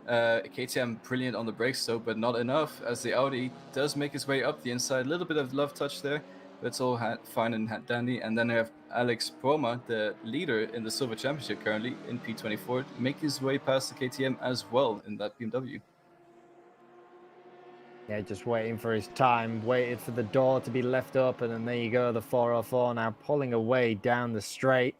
KTM brilliant on the brakes, so but not enough, as the Audi does make his way up the inside. A little bit of love touch there, but it's all fine and dandy. And then I have Alex Proma, the leader in the Silver Championship currently in P24, make his way past the KTM as well in that BMW. Yeah, just waiting for his time, waited for the door to be left open, and there you go, the 404 now pulling away down the straight.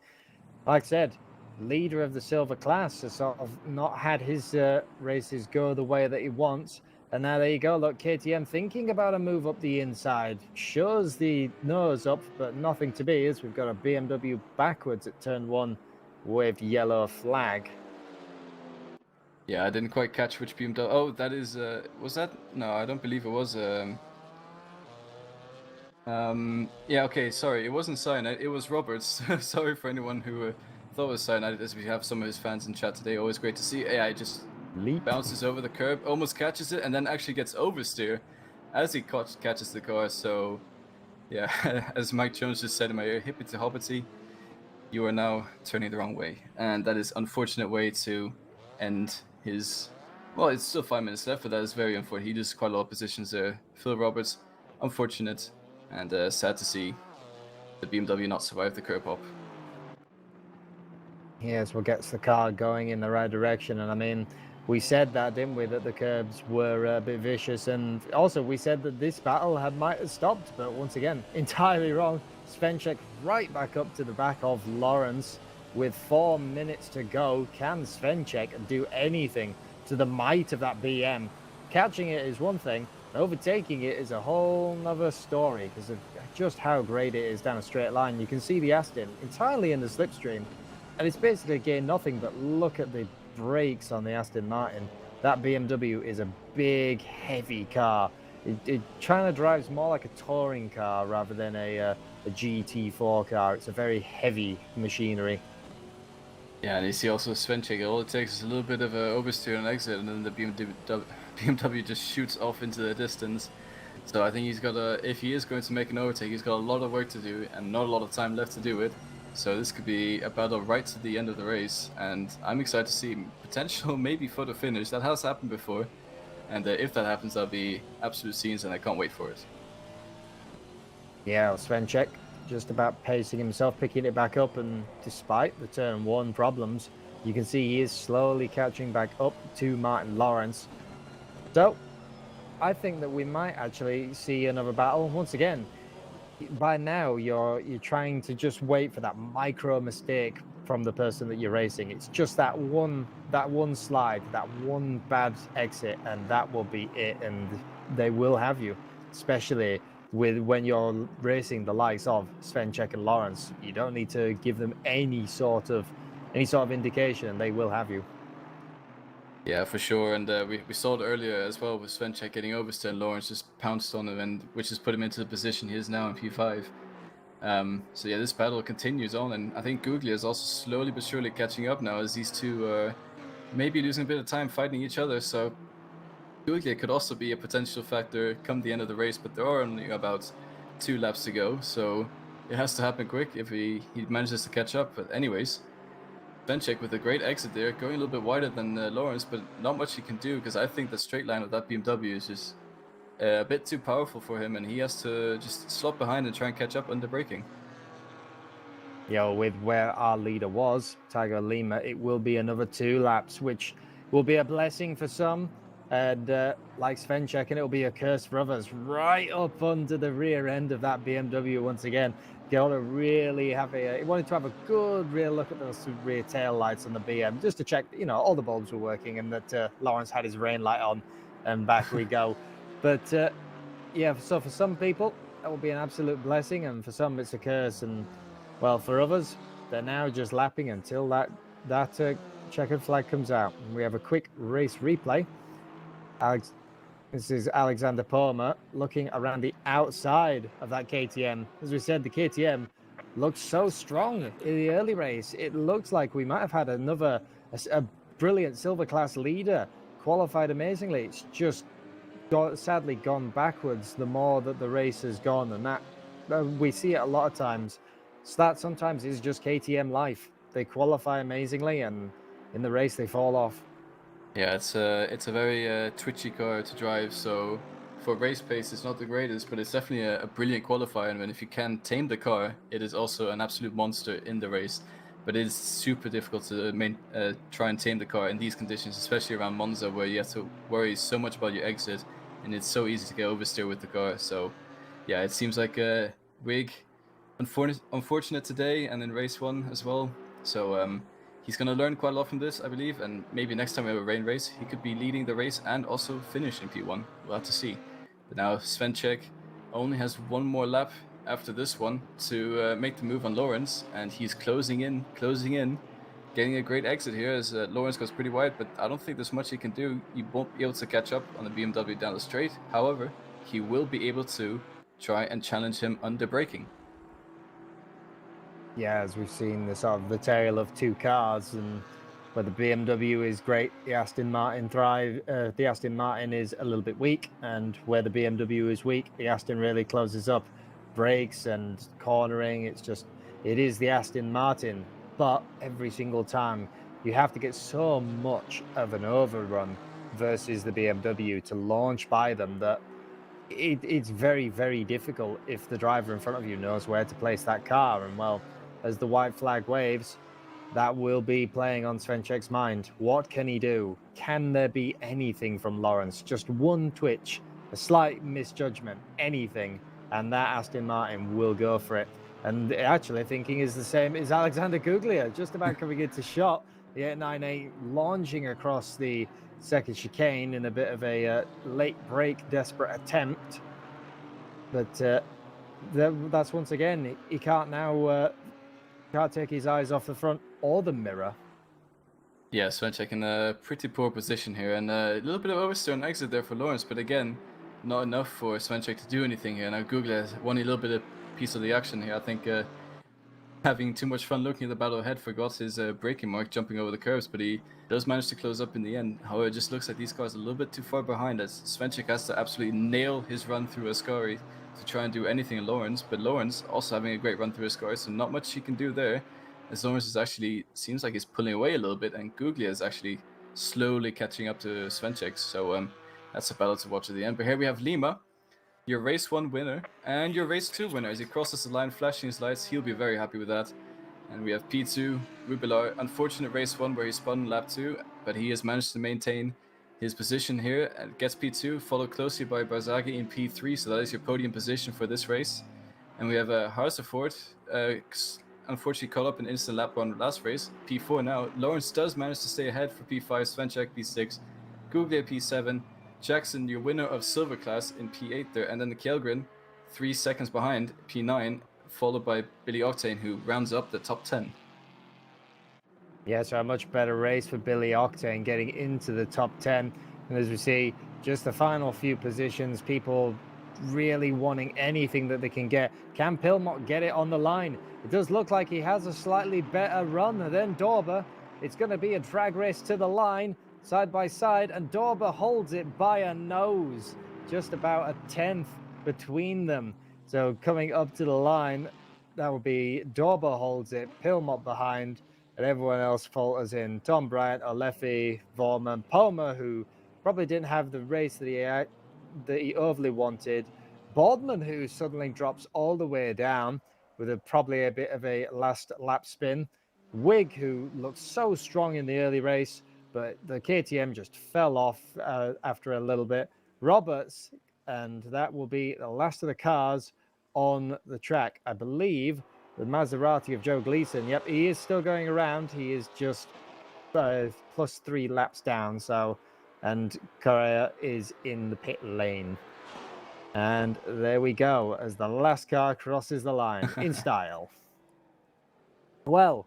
Like I said, leader of the silver class has sort of not had his races go the way that he wants. And now there you go, look, KTM thinking about a move up the inside. Shows the nose up, but nothing to be, as we've got a BMW backwards at turn one with yellow flag. Yeah, I didn't quite catch which BMW. Oh, that is, was that? No, I don't believe it was. Yeah, okay, sorry, it wasn't Cyanide, it was Roberts. Sorry for anyone who thought it was Cyanide, as we have some of his fans in chat today. Always great to see. AI just bounces over the curb, almost catches it, and then actually gets oversteer as he catches the car. So, yeah, as Mike Jones just said in my ear, hippity hoppity, you are now turning the wrong way. And that is unfortunate way to end his... Well, it's still 5 minutes left, but that is very unfortunate. He loses quite a lot of positions there. Phil Roberts, unfortunate, and sad to see the BMW not survive the curb hop. Yes, what gets the car going in the right direction. And I mean, we said that, didn't we, that the curbs were a bit vicious. And also, we said that this battle might have stopped. But once again, entirely wrong. Svenchek right back up to the back of Lawrence with 4 minutes to go. Can Svenchek do anything to the might of that BM? Catching it is one thing, overtaking it is a whole nother story because of just how great it is down a straight line. You can see the Aston entirely in the slipstream. And it's basically again nothing but look at the brakes on the Aston Martin. That BMW is a big, heavy car. It kind of drives more like a touring car rather than a GT4 car. It's a very heavy machinery. Yeah, and you see also Svenchek, all it takes is a little bit of a oversteer and exit, and then the BMW just shoots off into the distance. So I think he's got if he is going to make an overtake, he's got a lot of work to do and not a lot of time left to do it. So this could be a battle right to the end of the race, and I'm excited to see potential maybe for the finish. That has happened before, and if that happens, that'll be absolute scenes, and I can't wait for it. Yeah, Svenchek just about pacing himself, picking it back up, and despite the turn one problems, you can see he is slowly catching back up to Martin Lawrence. So I think that we might actually see another battle once again. By now, you're trying to just wait for that micro mistake from the person that you're racing. It's just that one slide, that one bad exit, and that will be it. And they will have you, especially when you're racing the likes of Svenchek and Lawrence. You don't need to give them any sort of indication. They will have you. Yeah, for sure, and we saw it earlier as well with Svenchek getting oversteer, and Lawrence just pounced on him, and which has put him into the position he is now in P5. So yeah, this battle continues on, and I think Googly is also slowly but surely catching up now as these two are maybe losing a bit of time fighting each other. So Googly could also be a potential factor come the end of the race, but there are only about 2 laps to go, so it has to happen quick if he manages to catch up. But anyways, Svenchek with a great exit there, going a little bit wider than Lawrence, but not much he can do because I think the straight line of that BMW is just a bit too powerful for him, and he has to just slot behind and try and catch up under braking. With where our leader was, Tiger Lima, it will be another 2 laps, which will be a blessing for some. And like Svenchek, and it'll be a curse for others. Right up under the rear end of that BMW once again. Got to really have he wanted to have a good real look at those rear tail lights on the BM just to check, all the bulbs were working and that Lawrence had his rain light on, and back we go. But yeah, so for some people, that will be an absolute blessing, and for some, it's a curse. And well, for others, they're now just lapping until that checkered flag comes out. And we have a quick race replay. This is Alexander Palmer looking around the outside of that KTM. As we said, the KTM looked so strong in the early race. It looks like we might have had a brilliant silver class leader, qualified amazingly. It's just sadly gone backwards the more that the race has gone, and that we see it a lot of times. So that sometimes is just KTM life. They qualify amazingly, and in the race they fall off. Yeah, it's a very twitchy car to drive, so for race pace it's not the greatest, but it's definitely a brilliant qualifier, and if you can tame the car, it is also an absolute monster in the race. But it is super difficult to try and tame the car in these conditions, especially around Monza, where you have to worry so much about your exit, and it's so easy to get oversteer with the car. So yeah, it seems like a Rig unfortunate today and in race 1 as well. So he's going to learn quite a lot from this, I believe, and maybe next time we have a rain race, he could be leading the race and also finishing P1. We'll have to see. But now Svenchek only has 1 more lap after this one to make the move on Lawrence, and he's closing in, getting a great exit here as Lawrence goes pretty wide, but I don't think there's much he can do. He won't be able to catch up on the BMW down the straight. However, he will be able to try and challenge him under braking. Yeah, as we've seen the tale of 2 cars, and where the BMW is great, the Aston Martin the Aston Martin is a little bit weak, and where the BMW is weak, the Aston really closes up. Brakes and cornering, it is the Aston Martin, but every single time you have to get so much of an overrun versus the BMW to launch by them that it's very, very difficult if the driver in front of you knows where to place that car. And well, as the white flag waves, that will be playing on Svenchek's mind. What can he do? Can there be anything from Lawrence? Just one twitch, a slight misjudgment, anything, and that Aston Martin will go for it. And actually thinking is the same as Alexander Guglia, just about coming into shot. The 898 launching across the second chicane in a bit of a late break, desperate attempt. But that's once again, he can't now can't take his eyes off the front or the mirror. Yeah, Svenchek in a pretty poor position here, and a little bit of oversteer on exit there for Lawrence, but again, not enough for Svenchek to do anything here. Now Google has won a little bit of piece of the action here. I think having too much fun looking at the battle ahead forgot his braking mark jumping over the curves, but he does manage to close up in the end. However, it just looks like these cars are a little bit too far behind, as Svenchek has to absolutely nail his run through Ascari to try and do anything in Lawrence, but Lawrence also having a great run through Ascari, so not much he can do there, as Lawrence is actually, seems like he's pulling away a little bit, and Guglia is actually slowly catching up to Svenchek, so that's a battle to watch at the end. But here we have Lima, your race 1 winner, and your race 2 winner. As he crosses the line, flashing his lights, he'll be very happy with that. And we have P2, Rubilar, unfortunate race 1 where he spun in lap 2, but he has managed to maintain his position here and gets P2, followed closely by Barzaghi in P3, so that is your podium position for this race. And we have Harseford, unfortunately caught up in instant lap 1 last race, P4 now. Lawrence does manage to stay ahead for P5, Svenchek P6, Guglia P7, Jackson, your winner of Silver Class, in P8 there, and then the Kjellgren 3 seconds behind, P9, followed by Billy Octane, who rounds up the top 10. Yeah, so a much better race for Billy Octane getting into the top 10. And as we see, just the final few positions, people really wanting anything that they can get. Can Pilmont get it on the line? It does look like he has a slightly better run than Dorber. It's going to be a drag race to the line, side by side, and Dorber holds it by a nose, just about a tenth between them. So coming up to the line, that would be Dorber holds it, Pilmont behind, and everyone else falters in. Tom Bryant, Olefi, Vorman, Palmer, who probably didn't have the race that he overly wanted. Boardman, who suddenly drops all the way down with probably a bit of a last lap spin. Wig, who looked so strong in the early race, but the KTM just fell off after a little bit. Roberts, and that will be the last of the cars on the track. I believe the Maserati of Joe Gleason. Yep, he is still going around. He is just plus 3 laps down. So, and Correa is in the pit lane. And there we go, as the last car crosses the line in style. Well,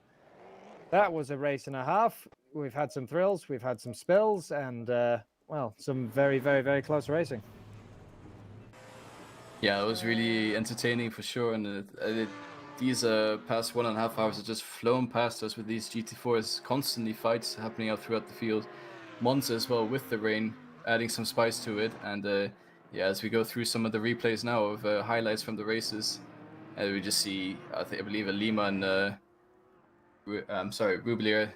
that was a race and a half. We've had some thrills, we've had some spills, and well, some very, very, very close racing. Yeah, it was really entertaining for sure, and these past 1.5 hours have just flown past us with these GT4s, constantly fights happening out throughout the field. Monza as well with the rain, adding some spice to it, and yeah, as we go through some of the replays now of highlights from the races, we just see, I believe, a Lima and Rublier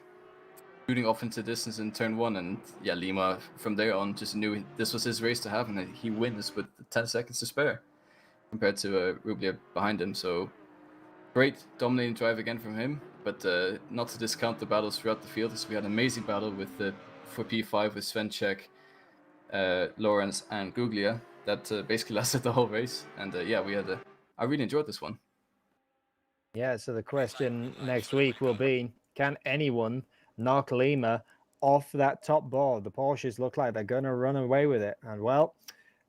shooting off into distance in turn 1, and yeah, Lima from there on just knew this was his race to have, and he wins with 10 seconds to spare compared to Rublier behind him. So great dominating drive again from him, but not to discount the battles throughout the field, as we had an amazing battle with for P5 with Svenchek, Lawrence and Guglia that basically lasted the whole race, and yeah, I really enjoyed this one. Yeah, so the question next week will be, can anyone knock Lima off that top board? The Porsches look like they're going to run away with it. And well,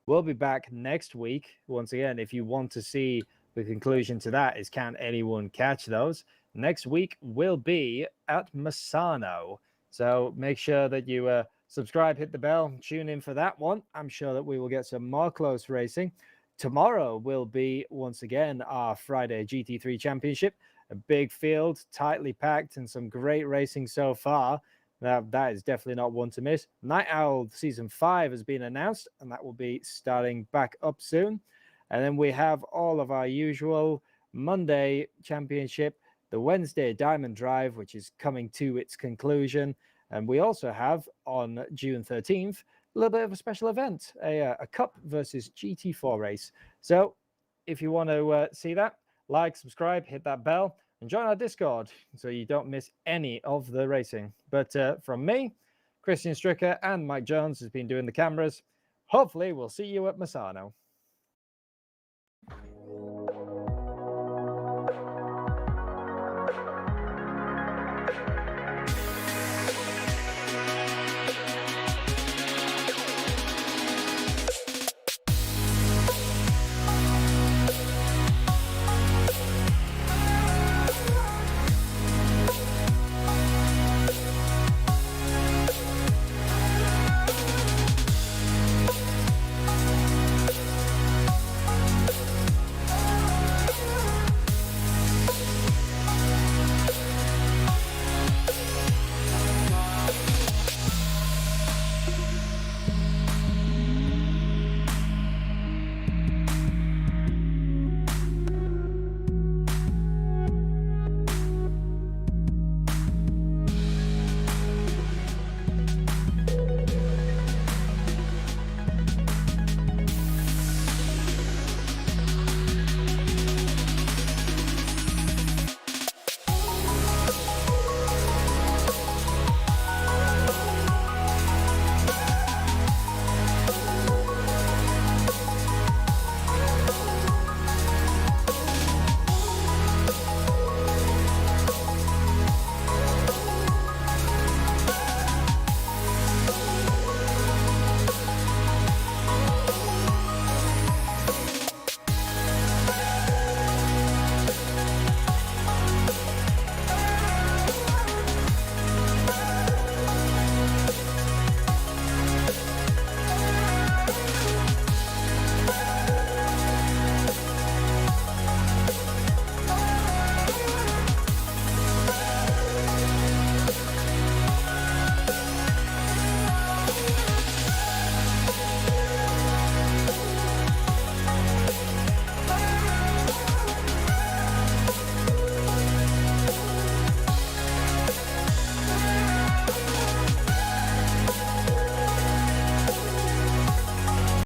we'll be back next week. Once again, if you want to see the conclusion to that is, can anyone catch those? Next week will be at Misano. So make sure that you subscribe, hit the bell, tune in for that one. I'm sure that we will get some more close racing. Tomorrow will be, once again, our Friday GT3 Championship. A big field, tightly packed, and some great racing so far. That is definitely not one to miss. Night Owl Season 5 has been announced, and that will be starting back up soon. And then we have all of our usual Monday Championship, the Wednesday Diamond Drive, which is coming to its conclusion. And we also have, on June 13th, a little bit of a special event, a Cup versus GT4 race. So if you want to see that, like, subscribe, hit that bell, join our Discord so you don't miss any of the racing. But from me, Christian Stricker, and Mike Jones has been doing the cameras. Hopefully, we'll see you at Misano.